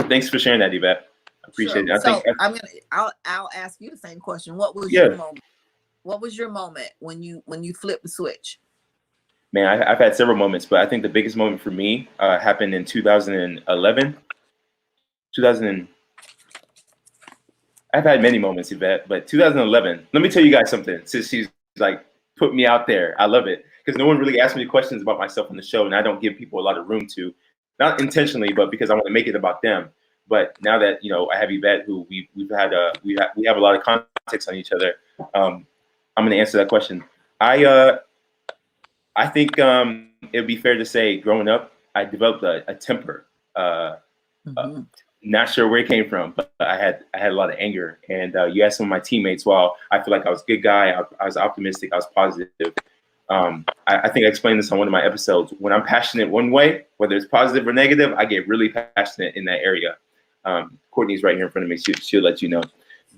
thanks for sharing that, Yvette. I appreciate it. I'll ask you the same question. What was your moment? What was your moment when you flipped the switch? Man, I've had several moments, but I think the biggest moment for me happened in 2011. I've had many moments, Yvette, but 2011. Let me tell you guys something. Since she's like put me out there, I love it, because no one really asks me questions about myself on the show, and I don't give people a lot of room to, not intentionally, but because I want to make it about them. But now that I have Yvette, who we have a lot of context on each other. I'm going to answer that question. I think it'd be fair to say, growing up, I developed a temper. Not sure where it came from, but I had a lot of anger. And you asked some of my teammates, while I feel like I was a good guy, I was optimistic, I was positive. I think I explained this on one of my episodes. When I'm passionate one way, whether it's positive or negative, I get really passionate in that area. Courtney's right here in front of me. She'll let you know.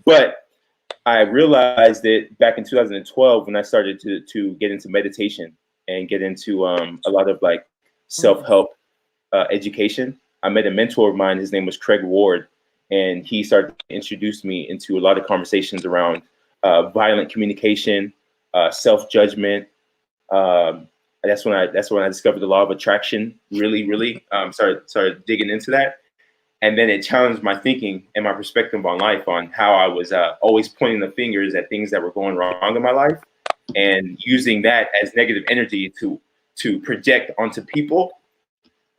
But I realized it back in 2012 when I started to get into meditation and get into a lot of like self-help education. I met a mentor of mine. His name was Craig Ward, and he started to introduce me into a lot of conversations around violent communication, self-judgment. That's when I discovered the law of attraction. Really started digging into that, and then it challenged my thinking and my perspective on life, on how I was always pointing the fingers at things that were going wrong in my life, and using that as negative energy to project onto people.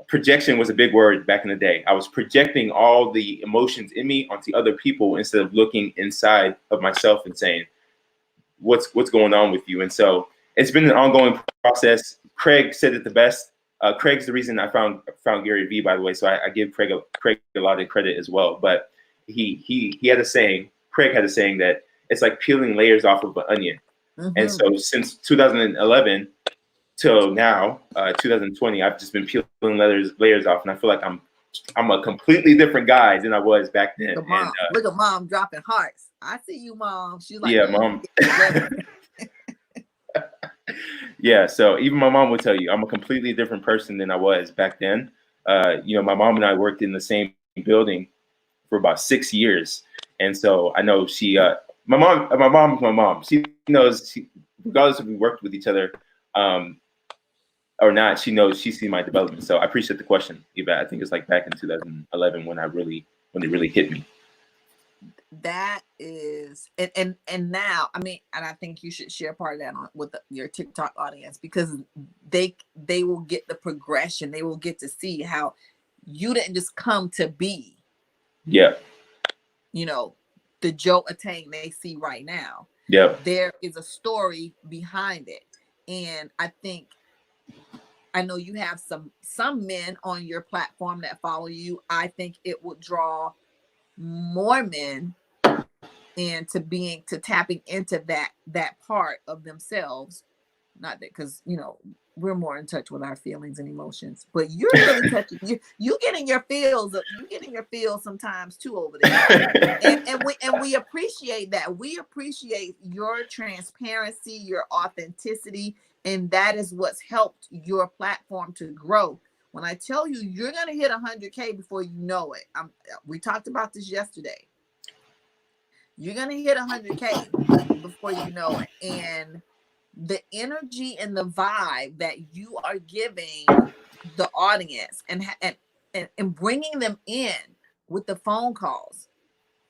Projection was a big word back in the day. I was projecting all the emotions in me onto other people instead of looking inside of myself and saying, what's going on with you? And so it's been an ongoing process. Craig said it the best. Craig's the reason I found Gary Vee, by the way. So I give Craig a lot of credit as well. But he had a saying. Craig had a saying that it's like peeling layers off of an onion. Mhm. And so since 2011 till now, 2020, I've just been peeling layers off, and I feel like I'm a completely different guy than I was back then. Look at mom, look at mom dropping hearts. I see you, mom. She's like, yeah, mom. Yeah, so even my mom would tell you I'm a completely different person than I was back then. My mom and I worked in the same building for about 6 years, and so I know she. My mom's my mom. She knows, regardless if we worked with each other or not, she knows she's seen my development. So I appreciate the question, Yvette. I think it's like back in 2011 when it really hit me. That is, and now, I mean, and I think you should share part of that with your TikTok audience, because they will get the progression. They will get to see how you didn't just come to be. Yeah. The Joe Atang they see right now. Yeah. There is a story behind it, and I know you have some men on your platform that follow you. I think it would draw more men into tapping into that part of themselves. Not that, because we're more in touch with our feelings and emotions, but you're really touching you getting your feels sometimes too over there. and we appreciate that. We appreciate your transparency, your authenticity, and that is what's helped your platform to grow. When I tell you you're going to hit 100K before you know it, we talked about this yesterday. You're going to hit 100K before you know it. And the energy and the vibe that you are giving the audience and bringing them in with the phone calls.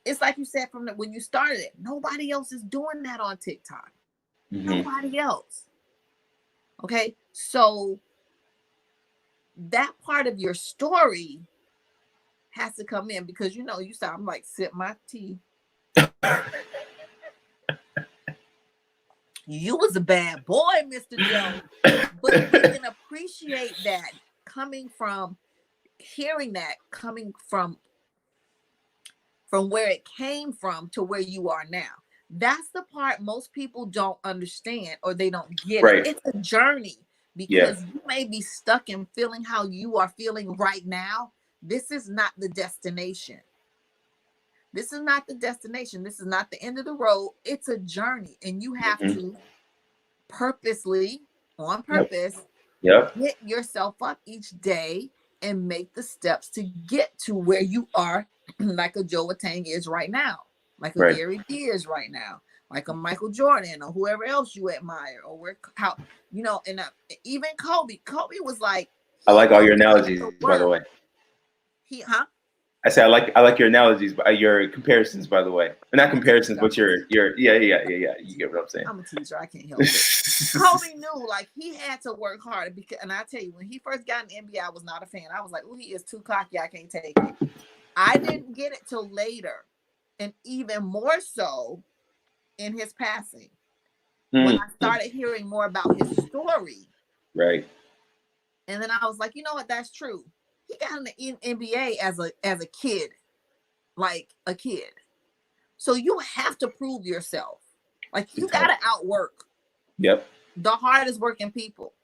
It's like you said when you started it, nobody else is doing that on TikTok. Mm-hmm. Nobody else. Okay. So that part of your story has to come in, because you sound like sip my tea. You was a bad boy, Mr. Joe, but you can appreciate that hearing that coming from where it came from to where you are now. That's the part most people don't understand, or they don't get it. It's a journey, because you may be stuck in feeling how you are feeling right now. This is not the destination. This is not the destination. This is not the end of the road. It's a journey, and you have to purposely, on purpose, get yourself up each day and make the steps to get to where you are, like a Joe Atang is right now, like a Gary Vee is right now, like a Michael Jordan, or whoever else you admire, or and even Kobe. Kobe was like, I like all your analogies, by the way. I say I like your analogies, your comparisons, by the way. Not comparisons, but your yeah. You get what I'm saying. I'm a teacher. I can't help it. Kobe knew, like, he had to work hard, and I tell you, when he first got in the NBA, I was not a fan. I was like, oh, he is too cocky. I can't take it. I didn't get it till later, and even more so in his passing, when I started hearing more about his story. Right. And then I was like, you know what? That's true. He got in the NBA as a kid, like a kid. So you have to prove yourself. Like, you got to outwork the hardest working people.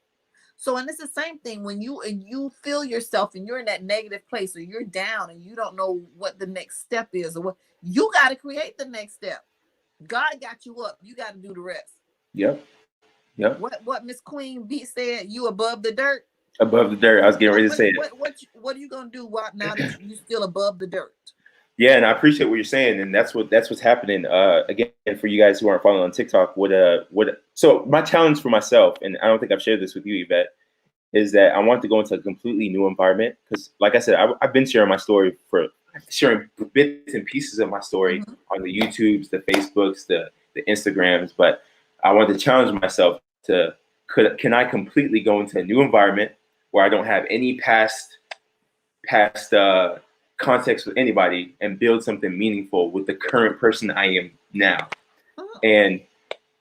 So, and it's the same thing when you feel yourself and you're in that negative place, or you're down and you don't know what the next step is, or what, you got to create the next step. God got you up. You got to do the rest. Yep. What Miss Queen B said, you above the dirt. Above the dirt. I was getting ready to say it. What are you gonna do now that you're still above the dirt? Yeah, and I appreciate what you're saying, and that's what's happening. Again, for you guys who aren't following on TikTok, so my challenge for myself, and I don't think I've shared this with you, Yvette, is that I want to go into a completely new environment, because, like I said, I've been sharing my story, sharing bits and pieces of my story on the YouTubes, the Facebooks, the Instagrams, but I want to challenge myself to can I completely go into a new environment where I don't have any past context with anybody, and build something meaningful with the current person I am now. And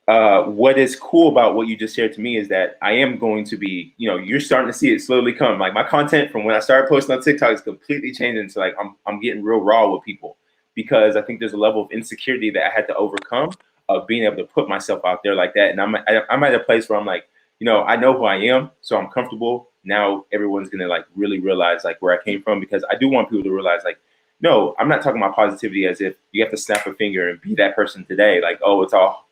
what is cool about what you just shared to me is that I am going to be, you're starting to see it slowly come. Like my content from when I started posting on TikTok is completely changing. So like I'm getting real raw with people because I think there's a level of insecurity that I had to overcome of being able to put myself out there like that. And I'm at a place where I'm like, I know who I am, so I'm comfortable. Now everyone's gonna like really realize like where I came from, because I do want people to realize like, no, I'm not talking about positivity as if you have to snap a finger and be that person today. Like, oh, it's all,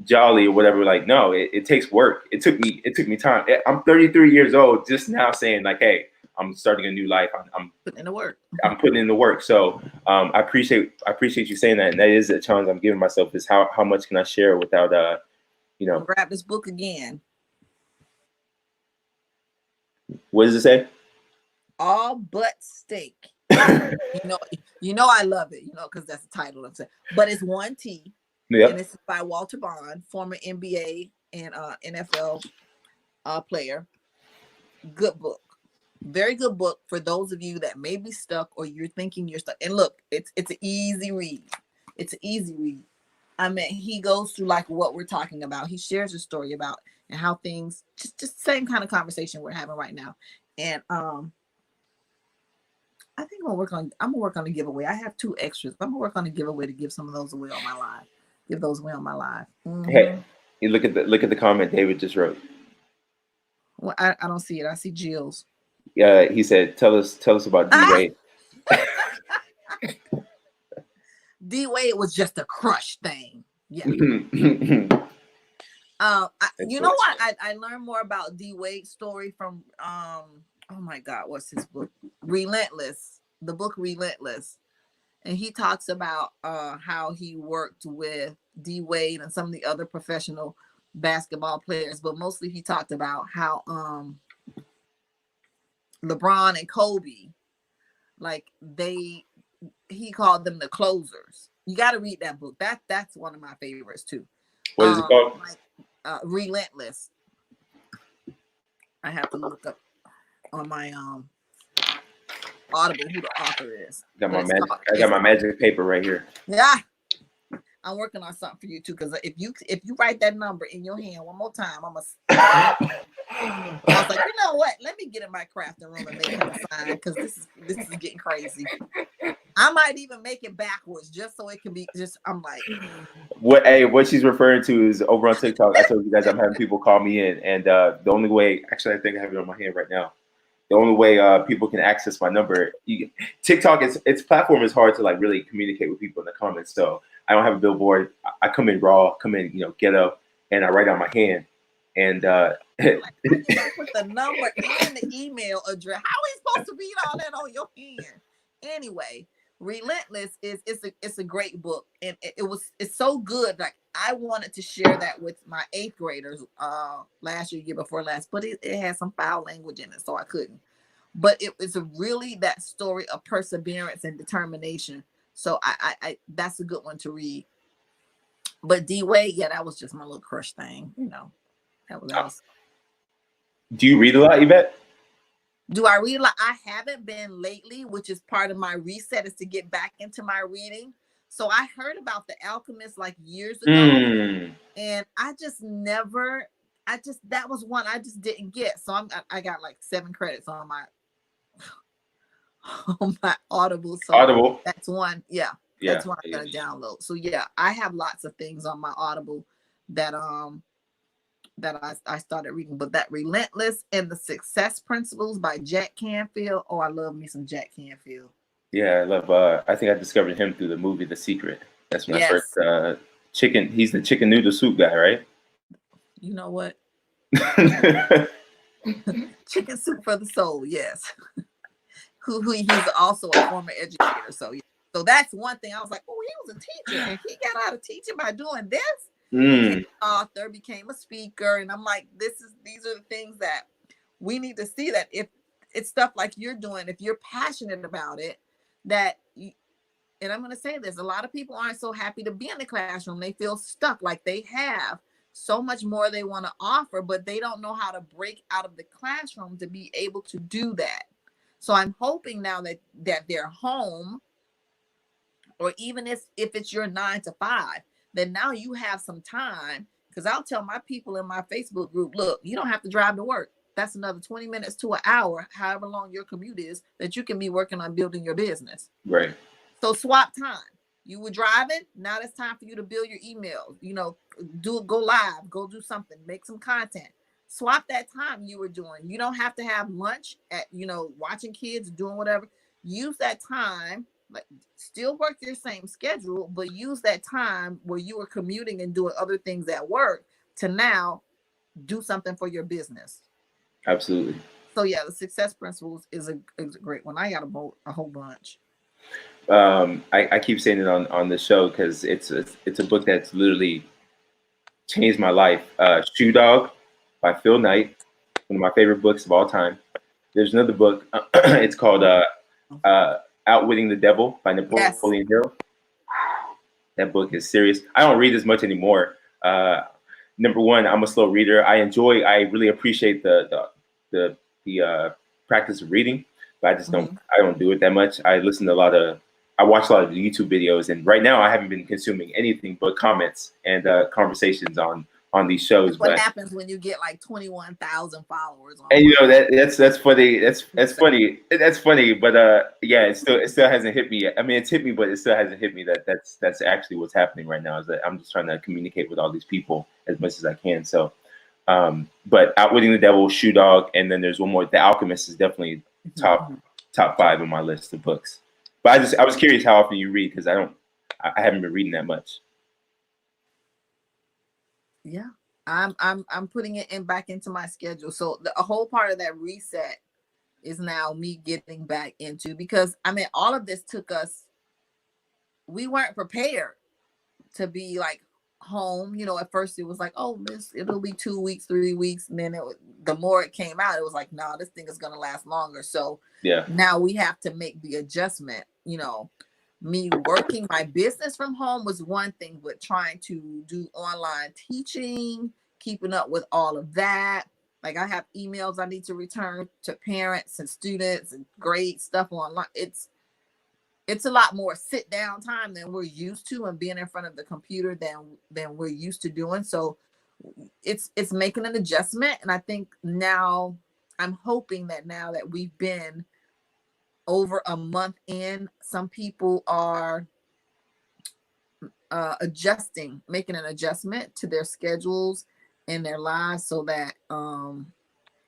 jolly or whatever. Like, no, it takes work. It took me time. I'm 33 years old just now saying like, hey, I'm starting a new life. I'm putting in the work. I'm putting in the work. So I appreciate you saying that. And that is a challenge I'm giving myself, is how much can I share without grab this book again. What does it say? All but steak. you know I love it, because that's the title of it. But it's one T. Yep. And it's by Walter Bond, former NBA and NFL player. Good book. Very good book for those of you that may be stuck or you're thinking you're stuck. And look, it's an easy read. It's an easy read. I mean, he goes through like what we're talking about. He shares a story about and how things, just same kind of conversation we're having right now. And I think I'm gonna work on a giveaway. I have 2 extras. I'm gonna work on a giveaway to give some of those away on my live. Give those away on my live. Mm-hmm. Hey, you look at the comment David just wrote. Well, I don't see it. I see Jill's. Yeah, he said, "Tell us about D Wade." D Wade was just a crush thing. Yeah. You know what? I learned more about D Wade's story from oh my God, what's his book? Relentless. The book Relentless. And he talks about how he worked with D Wade and some of the other professional basketball players, but mostly he talked about how LeBron and Kobe, like he called them the closers. You got to read that book. That's one of my favorites too. What is it called? Relentless. I have to look up on my Audible who the author is. I got my magic paper right here. Yeah. I'm working on something for you too, because if you write that number in your hand one more time, I was like, you know what? Let me get in my crafting room and make him a sign, because this is getting crazy. I might even make it backwards just so it can be just. I'm like, what she's referring to is over on TikTok. I told you guys I'm having people call me in, and the only way, actually, I think I have it on my hand right now. The only way people can access my number, TikTok, its platform is hard to like really communicate with people in the comments. So I don't have a billboard. I come in raw, ghetto, and I write on my hand. And put the number and the email address. How are you supposed to read all that on your hand? Anyway, Relentless it's a great book, and it's so good. Like I wanted to share that with my 8th graders last year before last, but it had some foul language in it, so I couldn't. But it was really that story of perseverance and determination. So I that's a good one to read. But D Wade, yeah, that was just my little crush thing, That was. Do you read a lot, Yvette? Do I read a lot? I haven't been lately, which is part of my reset, is to get back into my reading. So I heard about The Alchemist like years ago, and I just never. That was one I just didn't get. So I got like 7 credits on my Audible. So Audible. That's one. Yeah. That's one I gotta download. So yeah, I have lots of things on my Audible that I started reading, but that Relentless and the Success Principles by Jack Canfield. Oh, I love me some Jack Canfield. Yeah, I love. I think I discovered him through the movie The Secret. That's my first chicken. He's the chicken noodle soup guy, right? You know what? Chicken soup for the soul. Yes. Who he's also a former educator. So that's one thing. I was like, oh, he was a teacher, and he got out of teaching by doing this. Became an author, became a speaker, and I'm like, these are the things that we need to see, that if it's stuff like you're doing, if you're passionate about it, and I'm going to say this, a lot of people aren't so happy to be in the classroom. They feel stuck, like they have so much more they want to offer, but they don't know how to break out of the classroom to be able to do that. So I'm hoping now that they're home, or even if it's your 9 to 5, then now you have some time. Because I'll tell my people in my Facebook group, look, you don't have to drive to work. That's another 20 minutes to an hour, however long your commute is, that you can be working on building your business. Right. So swap time. You were driving. Now it's time for you to build your emails. Go live, go do something, make some content. Swap that time you were doing. You don't have to have lunch at, watching kids, doing whatever. Use that time, like still work your same schedule, but use that time where you were commuting and doing other things at work to now do something for your business. Absolutely. So yeah, the success principles is a great one. I got a whole bunch. I keep saying it on the show because it's a book that's literally changed my life. Shoe Dog by Phil Knight, one of my favorite books of all time. There's another book. It's called Outwitting the Devil by Napoleon Hill. That book is serious. I don't read as much anymore. Number one, I'm a slow reader. I really appreciate the practice of reading, but I just don't do it that much. I watch a lot of YouTube videos, and right now I haven't been consuming anything but comments and conversations on these shows. What happens when you get like 21,000 followers? And that's funny. That's funny. That's funny. But yeah, it still hasn't hit me yet. I mean, it's hit me, but it still hasn't hit me that's actually what's happening right now. Is that I'm just trying to communicate with all these people as much as I can. So, but Outwitting the Devil, Shoe Dog, and then there's one more. The Alchemist is definitely top 5 on my list of books. But I was curious how often you read, because I haven't been reading that much. Yeah, I'm putting it back into my schedule. So a whole part of that reset is now me getting back into, because I mean, all of this took us. We weren't prepared to be like home. At first it was like, oh, it'll be 2 weeks, 3 weeks, and then the more it came out, it was like, no, this thing is gonna last longer. So yeah, now we have to make the adjustment. Me working my business from home was one thing, but trying to do online teaching, keeping up with all of that. Like I have emails I need to return to parents and students and grade stuff online. It's a lot more sit down time than we're used to, and being in front of the computer than we're used to doing. So it's making an adjustment. And I think now I'm hoping that now that we've been over a month in, some people are making an adjustment to their schedules and their lives so that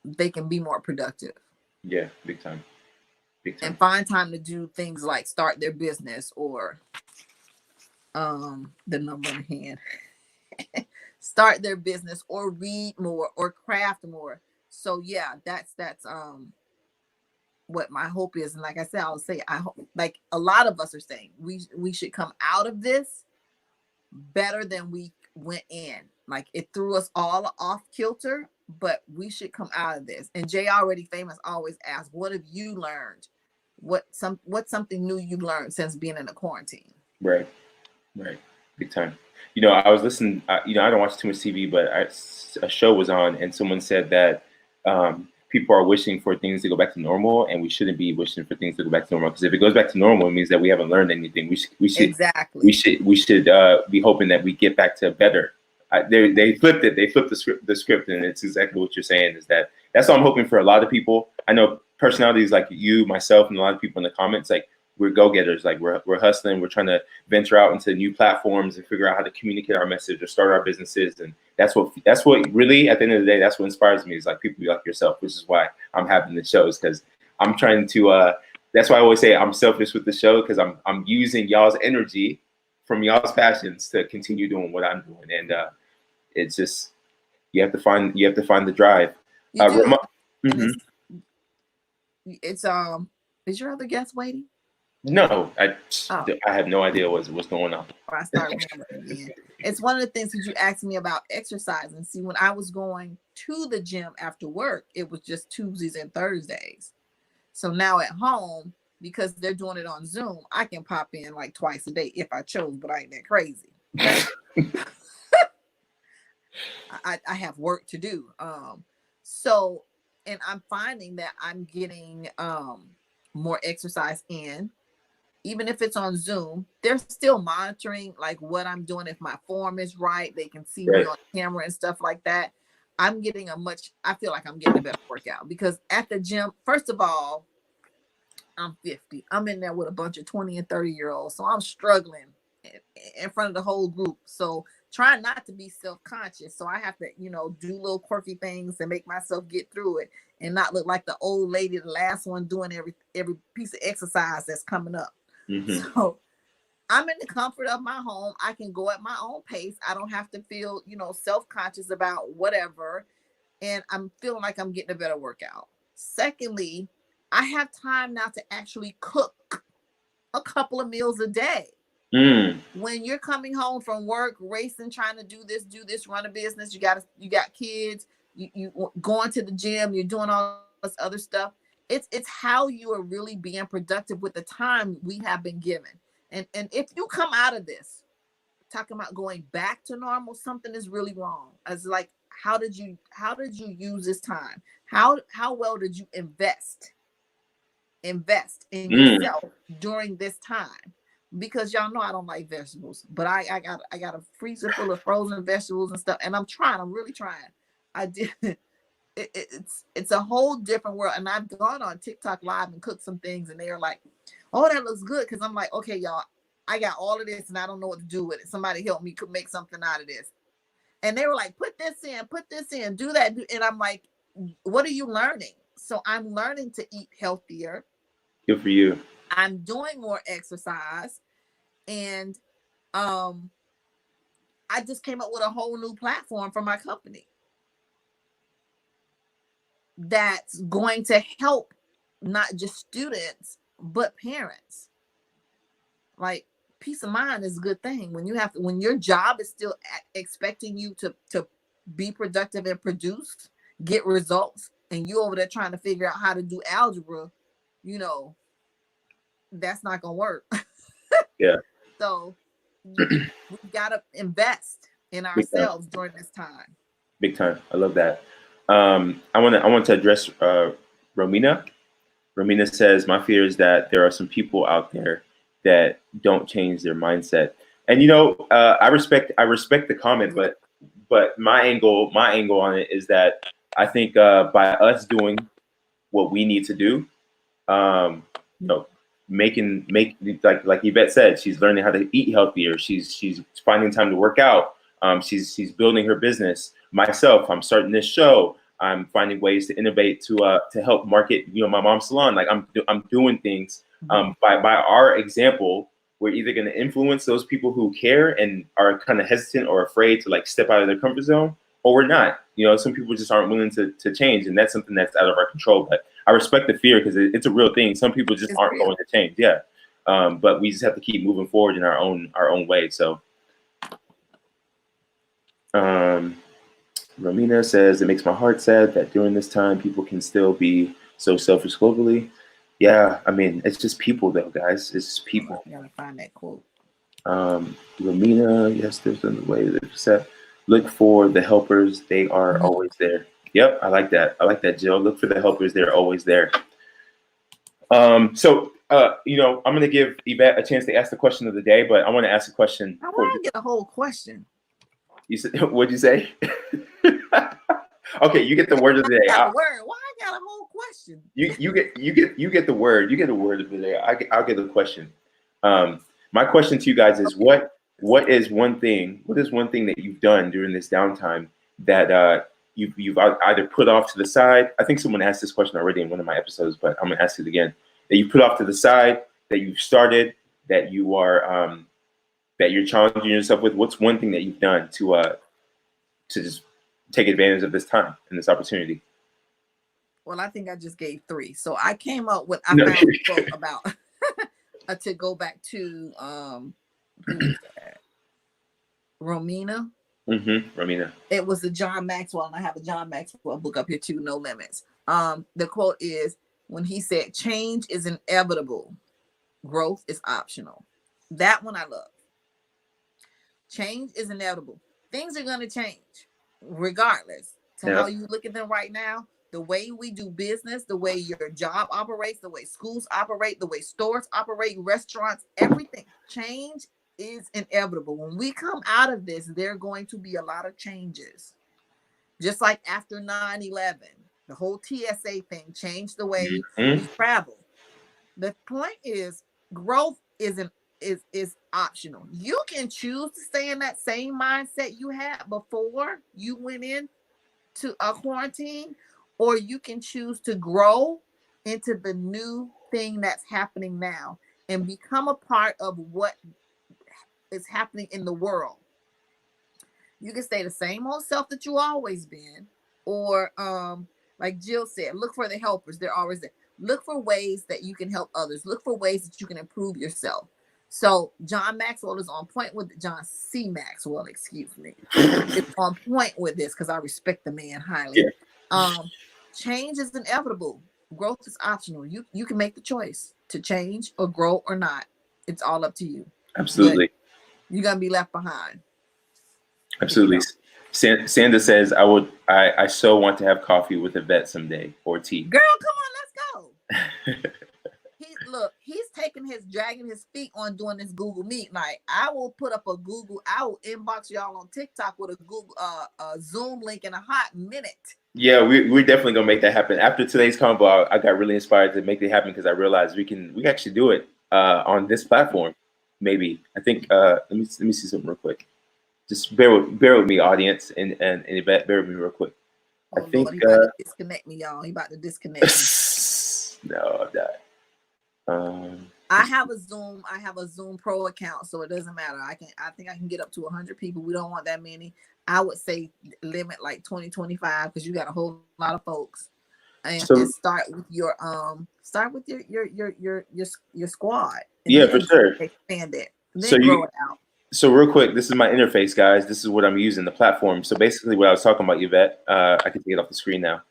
they can be more productive. Yeah, big time. And find time to do things like start their business, or the number in hand. Start their business, or read more, or craft more. So yeah, that's what my hope is. And like I said, I'll say, I hope, like a lot of us are saying, we should come out of this better than we went in. Like it threw us all off kilter, but we should come out of this. And Jay Already Famous always asks, what have you learned? What's something new you've learned since being in a quarantine? Right, big time. I was listening. I don't watch too much TV, but a show was on, and someone said that people are wishing for things to go back to normal, and we shouldn't be wishing for things to go back to normal, because if it goes back to normal, it means that we haven't learned anything. We should be hoping that we get back to better. They flipped it. They flipped the script, and it's exactly what you're saying. That's what I'm hoping for a lot of people. I know personalities like you, myself, and a lot of people in the comments, like we're go-getters. Like we're hustling. We're trying to venture out into new platforms and figure out how to communicate our message or start our businesses. And that's what really, at the end of the day, that's what inspires me, is like people like yourself, which is why I'm having the shows, because I'm trying to. That's why I always say I'm selfish with the show, because I'm using y'all's energy from y'all's passions to continue doing what I'm doing. And it's just you have to find the drive. Is your other guest waiting? No, I have no idea what's going on. I start remembering again. It's one of the things that you asked me about exercising. See, when I was going to the gym after work, it was just Tuesdays and Thursdays. So now at home, because they're doing it on Zoom, I can pop in like twice a day if I chose, but I ain't that crazy. Okay? I have work to do. So, and I'm finding that I'm getting more exercise in. even if it's on Zoom, they're still monitoring like what I'm doing. If my form is right, they can see me Right. on camera and stuff like that. I feel like I'm getting a better workout because at the gym, first of all, I'm 50. I'm in there with a bunch of 20 and 30-year-olds. So I'm struggling in front of the whole group. So trying not to be self-conscious. So I have to, do little quirky things and make myself get through it and not look like the old lady, the last one doing every piece of exercise that's coming up. Mm-hmm. So I'm in the comfort of my home. I can go at my own pace. I don't have to feel, self-conscious about whatever. And I'm feeling like I'm getting a better workout. Secondly, I have time now to actually cook a couple of meals a day. Mm. When you're coming home from work, racing, trying to do this, run a business, you got kids, you going to the gym, you're doing all this other stuff. It's how you are really being productive with the time we have been given. And if you come out of this talking about going back to normal, something is really wrong. As like, how did you use this time? How well did you invest in Mm. yourself during this time? Because y'all know I don't like vegetables, but I got a freezer full of frozen vegetables and stuff, and I'm really trying. I did. It's a whole different world, and I've gone on TikTok live and cooked some things, and they're like, "Oh, that looks good," because I'm like, "Okay, y'all, I got all of this, and I don't know what to do with it. Somebody help me could make something out of this." And they were like, "Put this in, do that," and I'm like, "What are you learning?" So I'm learning to eat healthier. Good for you. I'm doing more exercise, and um, I just came up with a whole new platform for my company that's going to help not just students but parents. Like, peace of mind is a good thing when your job is still expecting you to be productive and produce, get results, and you over there trying to figure out how to do algebra, that's not gonna work. Yeah. So we've got to invest in Big time. ourselves during this time. Big time. I love that. I want to address Romina. Romina says, "My fear is that there are some people out there that don't change their mindset." And I respect the comment, but my angle on it is that I think by us doing what we need to do, you know, like Yvette said, she's learning how to eat healthier. She's finding time to work out. She's building her business. Myself, I'm starting this show. I'm finding ways to innovate to help market, my mom's salon. Like I'm doing things. By our example, we're either going to influence those people who care and are kind of hesitant or afraid to like step out of their comfort zone, or we're not. Some people just aren't willing to change, and that's something that's out of our control. But I respect the fear because it's a real thing. Some people just aren't going to change. Yeah. But we just have to keep moving forward in our own way. So, Romina says, "It makes my heart sad that during this time, people can still be so selfish globally." Yeah, I mean, it's just people, though, guys. It's just people. I gotta find that quote. Romina, yes, there's a way that said, "Look for the helpers; they are always there." Yep, I like that. I like that, Jill. Look for the helpers; they're always there. So, I'm going to give Yvette a chance to ask the question of the day, but I want to ask a question. I want to get a whole question. You said, what'd you say? Okay, you get the word of the day. Why I got a whole question? You get the word. You get the word of the day. I'll get the question. My question to you guys is what is one thing that you've done during this downtime that you've either put off to the side? I think someone asked this question already in one of my episodes, but I'm gonna ask it again. That you put off to the side, that you've started, that you are that you're challenging yourself with. What's one thing that you've done to just take advantage of this time and this opportunity? Well, I think I just gave 3. So I came up with found a quote about to go back to Romina. Romina. It was a John Maxwell, and I have a John Maxwell book up here too, No Limits. The quote is when he said, "Change is inevitable, growth is optional." That one I love. Change is inevitable. Things are going to change regardless. to how you look at them right now, the way we do business, the way your job operates, the way schools operate, the way stores operate, restaurants, everything. Change is inevitable. When we come out of this, there are going to be a lot of changes. Just like after 9/11, the whole TSA thing changed the way we travel. The point is, growth is optional. You can choose to stay in that same mindset you had before you went in to a quarantine, or you can choose to grow into the new thing that's happening now and become a part of what is happening in the world. You can stay the same old self that you always been, or like Jill said, look for the helpers. They're always there. Look for ways that you can help others. Look for ways that you can improve yourself. So John Maxwell is on point with John C. Maxwell, excuse me. It's on point with this because I respect the man highly. Change is inevitable. Growth is optional. You can make the choice to change or grow or not. It's all up to you. Absolutely. But you're gonna be left behind. Absolutely. Sandra says, I so want to have coffee with Yvette someday, or tea. Girl, come on, let's go. He's dragging his feet on doing this Google Meet. Like, I will put up a Google, I will inbox y'all on TikTok with a Google a Zoom link in a hot minute. Yeah, we're definitely gonna make that happen. After today's convo, I got really inspired to make it happen because I realized we can actually do it on this platform. Maybe. I think let me see something real quick. Just bear with me, audience, and Yvette, bear with me real quick. I think Lord, he about to disconnect me, y'all. He about to disconnect me. No, I'm not. I have a Zoom Pro account, so it doesn't matter. I think I can get up to 100 people. We don't want that many. I would say limit like 20, 25 because you got a whole lot of folks. And start with your squad. Yeah, for sure. Expand it. Then grow it out. So real quick, this is my interface, guys. This is what I'm using, the platform. So basically what I was talking about, Yvette, I can take it off the screen now.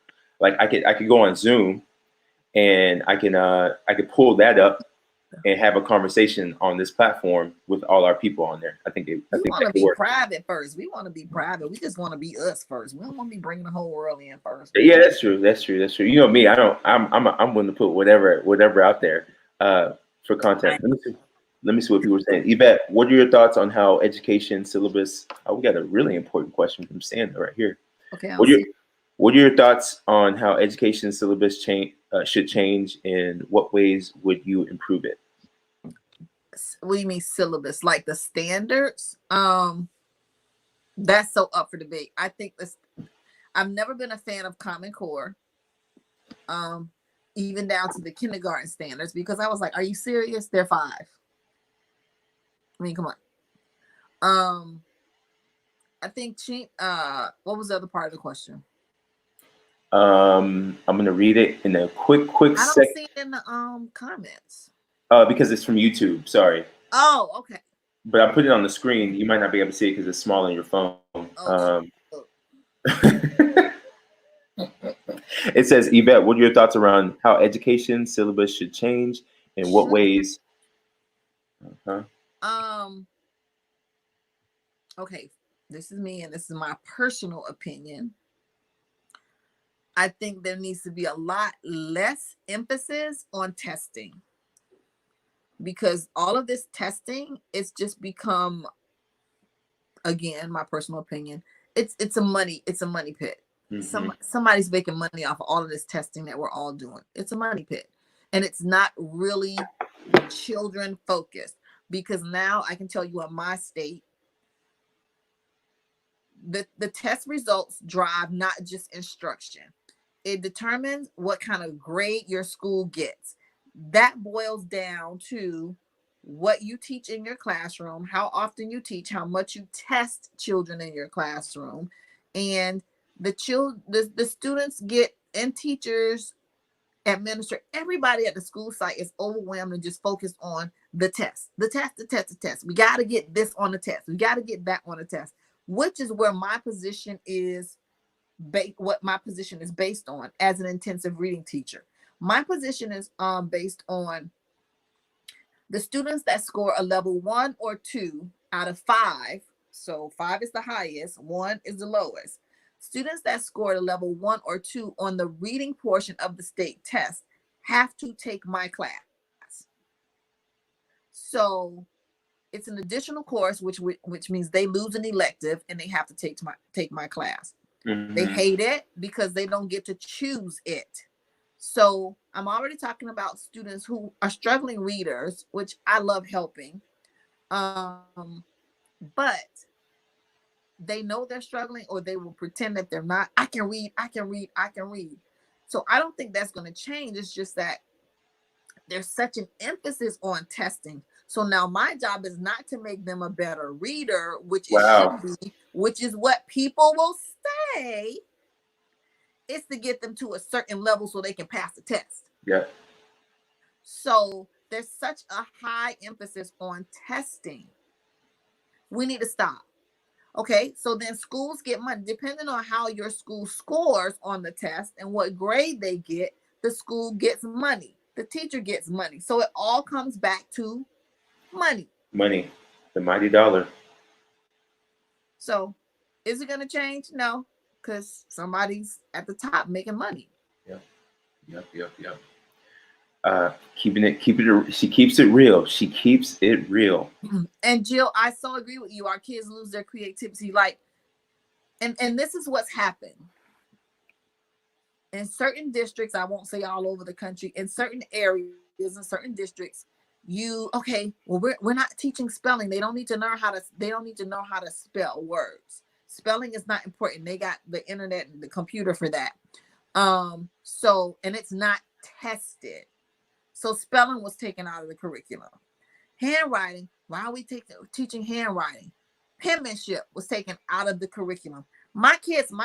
Like I could go on Zoom and I could pull that up and have a conversation on this platform with all our people on there. I think we want to be private first. We want to be private. We just want to be us first. We don't want to be bringing the whole world in first. Yeah, that's true. You know me. I'm willing to put whatever out there for content. Let me see what people are saying. Yvette, what are your thoughts on how education syllabus? We got a really important question from Sandra right here. Okay. What are your thoughts on how education syllabus should change, and what ways would you improve it? What do you mean syllabus? Like the standards? That's so up for debate. I think I've never been a fan of Common Core, even down to the kindergarten standards, because I was like, are you serious? They're 5. I mean, come on. I think what was the other part of the question? I'm gonna read it in a quick I don't see it in the comments. Because it's from YouTube. Sorry. Oh, okay. But I put it on the screen. You might not be able to see it because it's small on your phone. It says, Yvette, what are your thoughts around how education syllabus should change, and what ways? Okay, this is me, and this is my personal opinion. I think there needs to be a lot less emphasis on testing, because all of this testing, it's just become, again, my personal opinion, it's a money pit. Mm-hmm. Somebody's making money off of all of this testing that we're all doing. It's a money pit, and it's not really children focused, because now I can tell you in my state, the test results drive not just instruction. It determines what kind of grade your school gets. That boils down to what you teach in your classroom, how often you teach, how much you test children in your classroom, and the students get, and teachers, administrators, everybody at the school site is overwhelmed and just focused on the test. We got to get this on the test. We got to get that on the test, which is where my position is. What my position is based on as an intensive reading teacher. My position is based on the students that score a level 1 or 2 out of 5. So 5 is the highest, 1 is the lowest. Students that scored a level 1 or 2 on the reading portion of the state test have to take my class. So it's an additional course, which means they lose an elective and they have to take my class. They hate it because they don't get to choose it. So I'm already talking about students who are struggling readers, which I love helping. But they know they're struggling, or they will pretend that they're not. I can read. So I don't think that's going to change. It's just that there's such an emphasis on testing. So now my job is not to make them a better reader, which it should be, which is what people will say. It's to get them to a certain level so they can pass the test. Yeah. So there's such a high emphasis on testing. We need to stop. Okay, so then schools get money. Depending on how your school scores on the test and what grade they get, the school gets money. The teacher gets money. So it all comes back to money. Money, the mighty dollar. So is it going to change? No, because somebody's at the top making money. Yep. She keeps it real. She keeps it real. And Jill, I so agree with you. Our kids lose their creativity. Like, and this is what's happened. In certain districts, I won't say all over the country, in certain areas, in certain districts, we're not teaching spelling. They don't need to know how to spell words. Spelling is not important. They got the internet and the computer for that. And it's not tested. So spelling was taken out of the curriculum. Handwriting, why are we teaching handwriting? Penmanship was taken out of the curriculum. My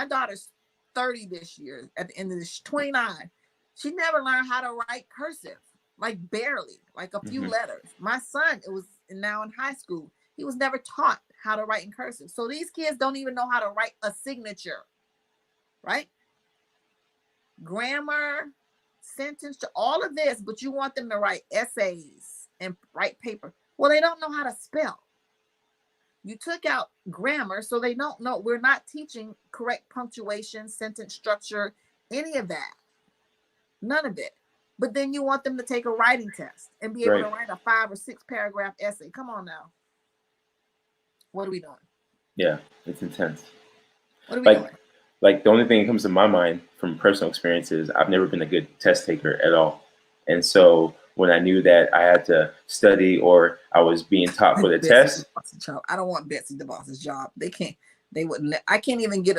daughter's 30 this year, at the end of this, 29. She never learned how to write cursive, like barely, like a few letters. My son, it was now in high school, he was never taught how to write in cursive. So these kids don't even know how to write a signature, right? Grammar, sentence, to all of this, but you want them to write essays and write paper. Well, they don't know how to spell. You took out grammar, so they don't know. We're not teaching correct punctuation, sentence structure, any of that. None of it. But then you want them to take a writing test and be able to write a 5 or 6 paragraph essay. Come on now. What are we doing? Yeah, it's intense. What are we doing? Like the only thing that comes to my mind from personal experience is I've never been a good test taker at all. And so when I knew that I had to study or I was being taught for the test. I don't want Betsy DeVos's job. They wouldn't I can't even get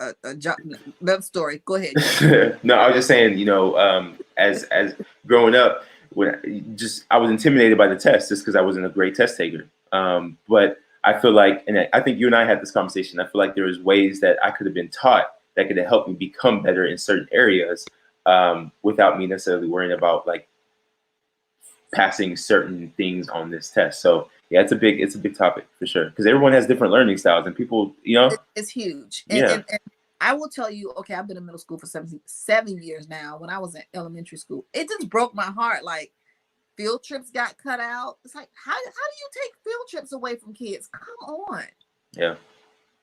a job. That story. Go ahead. No, I was just saying, as growing up, I was intimidated by the test just because I wasn't a great test taker. But I feel like, and I think you and I had this conversation, I feel like there was ways that I could have been taught that could have helped me become better in certain areas without me necessarily worrying about like passing certain things on this test. So yeah, it's a big topic for sure, because everyone has different learning styles and people, it's huge. And I will tell you, okay, I've been in middle school for 7 years now. When I was in elementary school, it just broke my heart. Like, field trips got cut out. It's like, how do you take field trips away from kids? Come on. Yeah.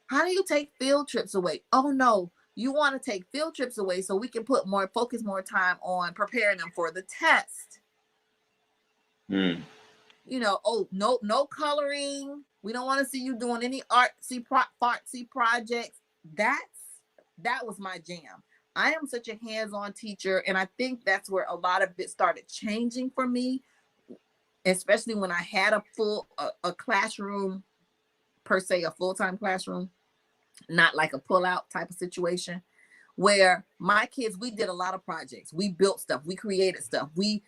How do you take field trips away? Oh no, you want to take field trips away so we can focus more time on preparing them for the test. No coloring. We don't want to see you doing any artsy projects. That was my jam. I am such a hands-on teacher, and I think that's where a lot of it started changing for me, especially when I had a classroom, per se, a full-time classroom, not like a pull-out type of situation, where my kids, we did a lot of projects. We built stuff. We created stuff. We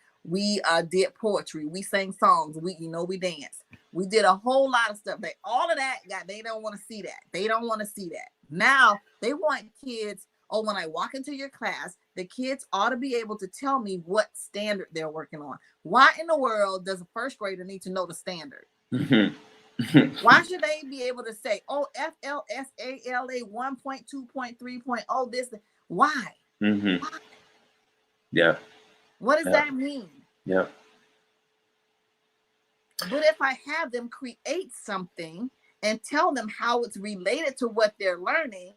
did poetry. We sang songs. We danced. We did a whole lot of stuff. All of that, they don't want to see that. They don't want to see that. Now they want kids. Oh, when I walk into your class, the kids ought to be able to tell me what standard they're working on. Why in the world does a first grader need to know the standard? Why should they be able to say, oh, FLSALA 1.2.3.0 this? Why? Why? Yeah. What does that mean? Yeah. But if I have them create something and tell them how it's related to what they're learning,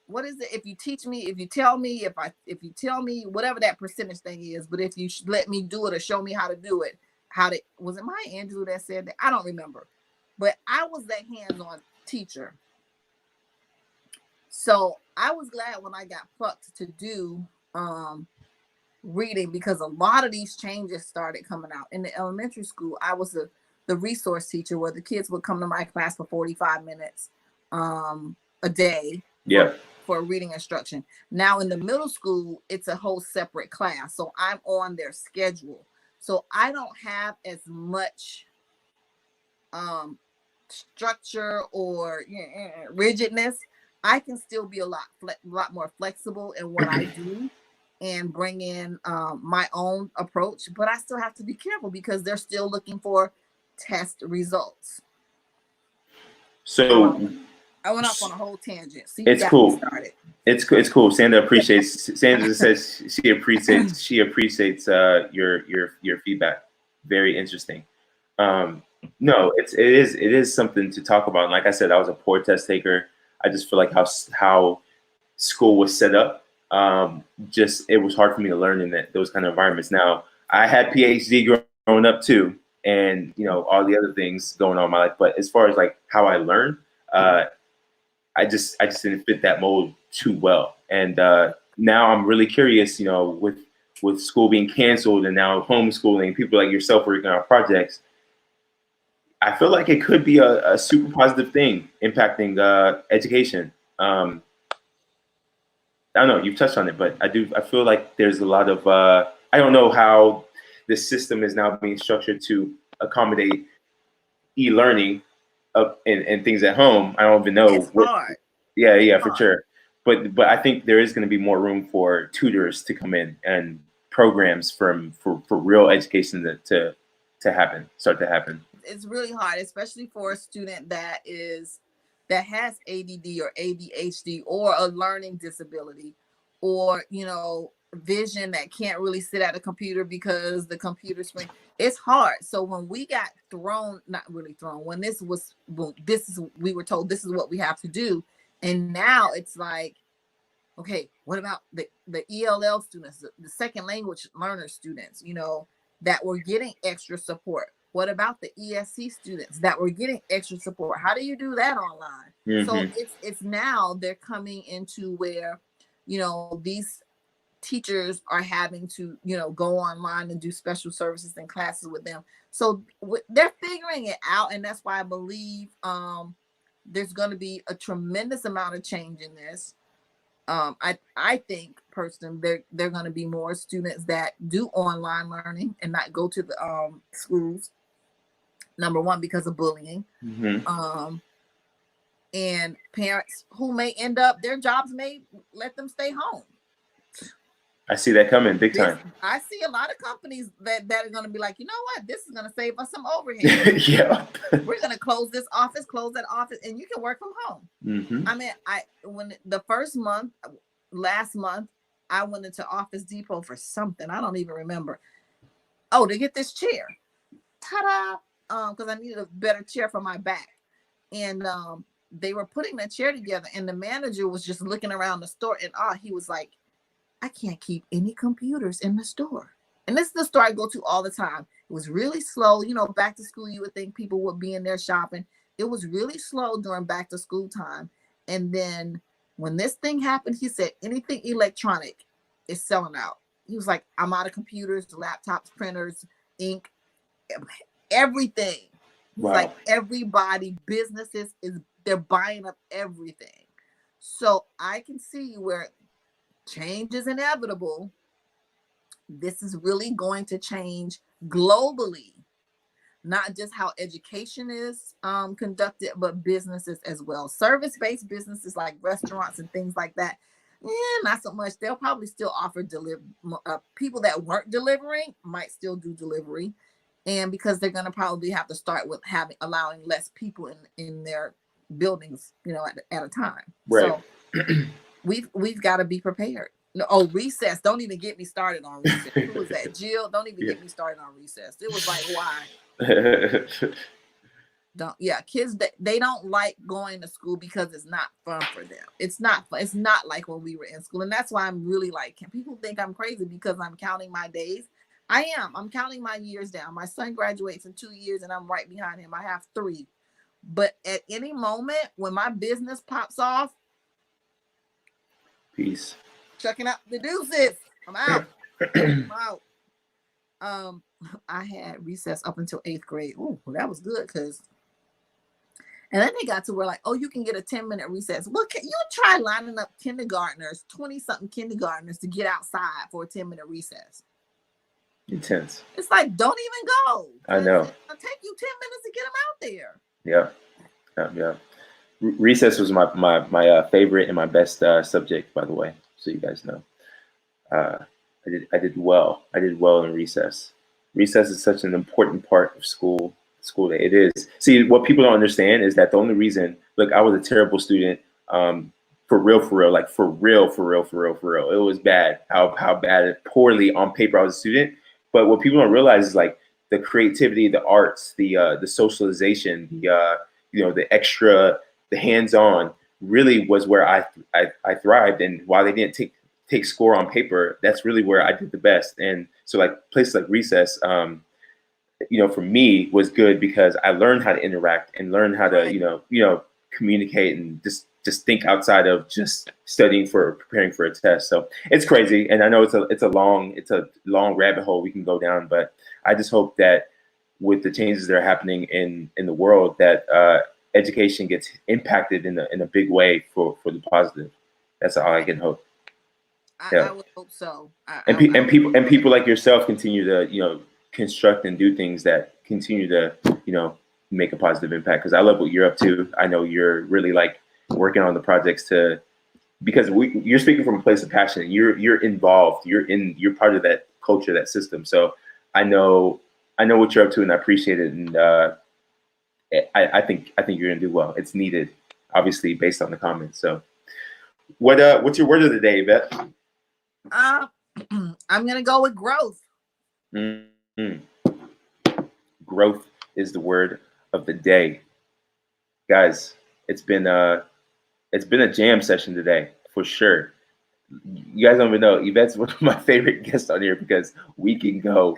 what is it? If you teach me, if you tell me, if you tell me whatever that percentage thing is, but if you let me do it or show me how to do it, was it Maya Angelou that said that? I don't remember, but I was that hands-on teacher. So I was glad when I got plucked to do reading, because a lot of these changes started coming out in the elementary school. I was the resource teacher where the kids would come to my class for 45 minutes a day for reading instruction. Now in the middle school, it's a whole separate class. So I'm on their schedule. So I don't have as much structure or rigidness. I can still be a lot more flexible in what I do and bring in my own approach, but I still have to be careful because they're still looking for test results. So I went off on a whole tangent. See, it's cool. It's cool. Sandra says she appreciates your feedback. Very interesting. No, it is something to talk about. And like I said, I was a poor test taker. I just feel like how school was set up. It was hard for me to learn in those kind of environments. Now, I had PhD growing up too, and all the other things going on in my life. But as far as like how I learned, I just didn't fit that mold too well. And now I'm really curious, with school being canceled and now homeschooling, people like yourself working on projects. I feel like it could be a super positive thing impacting education. I don't know, you've touched on it, but I feel like there's a lot of, I don't know how the system is now being structured to accommodate e-learning and things at home. I don't even know. It's hard. Yeah, for sure. But I think there is going to be more room for tutors to come in and programs for real education to start to happen. It's really hard, especially for a student that has ADD or ADHD or a learning disability, or vision that can't really sit at a computer because the computer screen. It's hard. So when we got not really thrown, when we were told this is what we have to do, and now it's like, okay, what about the ELL students, the second language learner students, that were getting extra support? What about the ESC students that were getting extra support? How do you do that online? Mm-hmm. So it's now they're coming into where, these teachers are having to, go online and do special services and classes with them. So they're figuring it out. And that's why I believe there's going to be a tremendous amount of change in this. I think personally, they're going to be more students that do online learning and not go to the schools. Number one, because of bullying. Mm-hmm. And parents who may end up, their jobs may let them stay home. I see that coming big time. I see a lot of companies that are going to be like, you know what, this is going to save us some overhead. Yeah. We're going to close this office, close that office, and you can work from home. Mm-hmm. I mean, when the last month, I went into Office Depot for something. I don't even remember. Oh, to get this chair. Ta-da! Because I needed a better chair for my back. And they were putting that chair together, and the manager was just looking around the store, and he was like, I can't keep any computers in the store. And this is the store I go to all the time. It was really slow. Back to school, you would think people would be in there shopping. It was really slow during back to school time. And then when this thing happened, he said, anything electronic is selling out. He was like, I'm out of computers, laptops, printers, ink, everything. Wow. Like everybody, businesses, they're buying up everything. So I can see where change is inevitable. This is really going to change globally, not just how education is conducted, but businesses as well. Service-based businesses like restaurants and things like that, not so much. They'll probably still offer people that weren't delivering might still do delivery. And because they're going to probably have to start with allowing less people in their buildings, at a time. Right. So we've got to be prepared. Oh, recess. Don't even get me started on recess. Who was that? Jill, don't even get me started on recess. It was like, why? Kids, they don't like going to school because it's not fun for them. It's not fun. It's not like when we were in school. And that's why I'm really like, can people think I'm crazy because I'm counting my days? I'm counting my years down. My son graduates in 2 years and I'm right behind him. I have 3. But at any moment when my business pops off, peace. Checking out the deuces. I'm out. I'm out. I had recess up until 8th grade. Ooh, that was good because. And then they got to where like, oh, you can get a 10-minute recess. Well, can you try lining up kindergartners, 20-something kindergartners to get outside for a 10-minute recess? Intense. It's like, don't even go. I know. It'll take you 10 minutes to get them out there. Yeah. Recess was my favorite and my best subject, by the way, so you guys know. I did well. I did well in recess. Recess is such an important part of school day. It is. See, what people don't understand is that the only reason, look, I was a terrible student, for real, like for real. It was bad. How bad, poorly on paper I was a student. But what people don't realize is like the creativity, the arts, the socialization, the extra, the hands-on really was where I thrived. And while they didn't take score on paper, that's really where I did the best. And so like places like recess, for me was good because I learned how to interact and learn how to, communicate and just think outside of just preparing for a test. So it's crazy. And I know it's a long rabbit hole we can go down, but I just hope that with the changes that are happening in the world, that education gets impacted in a big way for the positive. That's all I can hope. I would hope so. People like yourself continue to, construct and do things that continue to, make a positive impact. Because I love what you're up to. I know you're really like working on the projects because you're speaking from a place of passion. You're involved. You're part of that culture, that system. So I know what you're up to, and I appreciate it. And I think you're gonna do well. It's needed, obviously, based on the comments. So, what's your word of the day, Yvette? I'm gonna go with growth. Mm-hmm. Growth is the word of the day, guys. It's been a jam session today for sure. You guys don't even know, Yvette's one of my favorite guests on here because we can go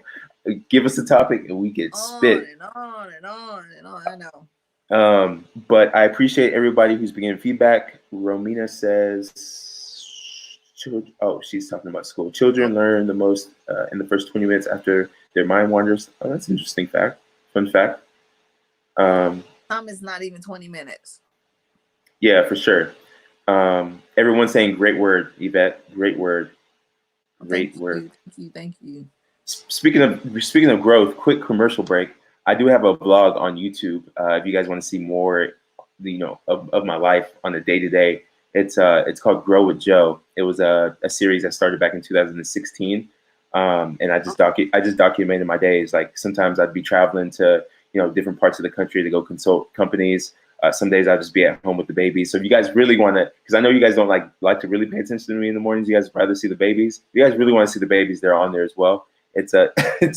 give us a topic and we can spit on and on. I know. But I appreciate everybody who's been giving feedback. Romina says, she's talking about school. Children learn the most in the first 20 minutes after their mind wanders. Oh, that's an interesting fact. Fun fact. Some is not even 20 minutes. Yeah, for sure. Everyone's saying great word, Yvette. Great word. Great word. Thank you. Speaking of growth, quick commercial break. I do have a vlog on YouTube. If you guys want to see more, of my life on a day-to-day, it's called Grow with Joe. It was a series that started back in 2016, and I just documented my days. Like sometimes I'd be traveling to different parts of the country to go consult companies. Some days I'll just be at home with the babies. So if you guys really want to, because I know you guys don't like to really pay attention to me in the mornings. You guys rather see the babies. If you guys really want to see the babies, they're on there as well. It's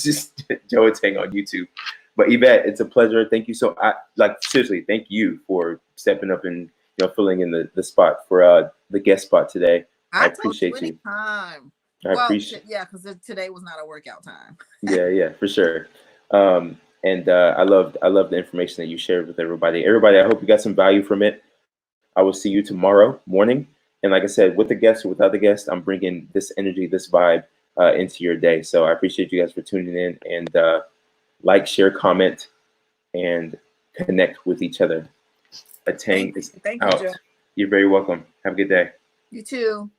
just Joe Tang on YouTube. But Yvette, it's a pleasure. Thank you seriously, thank you for stepping up and filling in the spot for the guest spot today. I appreciate you. Time. Appreciate. Yeah, because today was not a workout time. yeah, for sure. And I love the information that you shared with everybody. Everybody, I hope you got some value from it. I will see you tomorrow morning. And like I said, with the guest or without the guest, I'm bringing this energy, this vibe into your day. So I appreciate you guys for tuning in and like, share, comment, and connect with each other. A Tang is out. Thank you, Joe. You're very welcome. Have a good day. You too.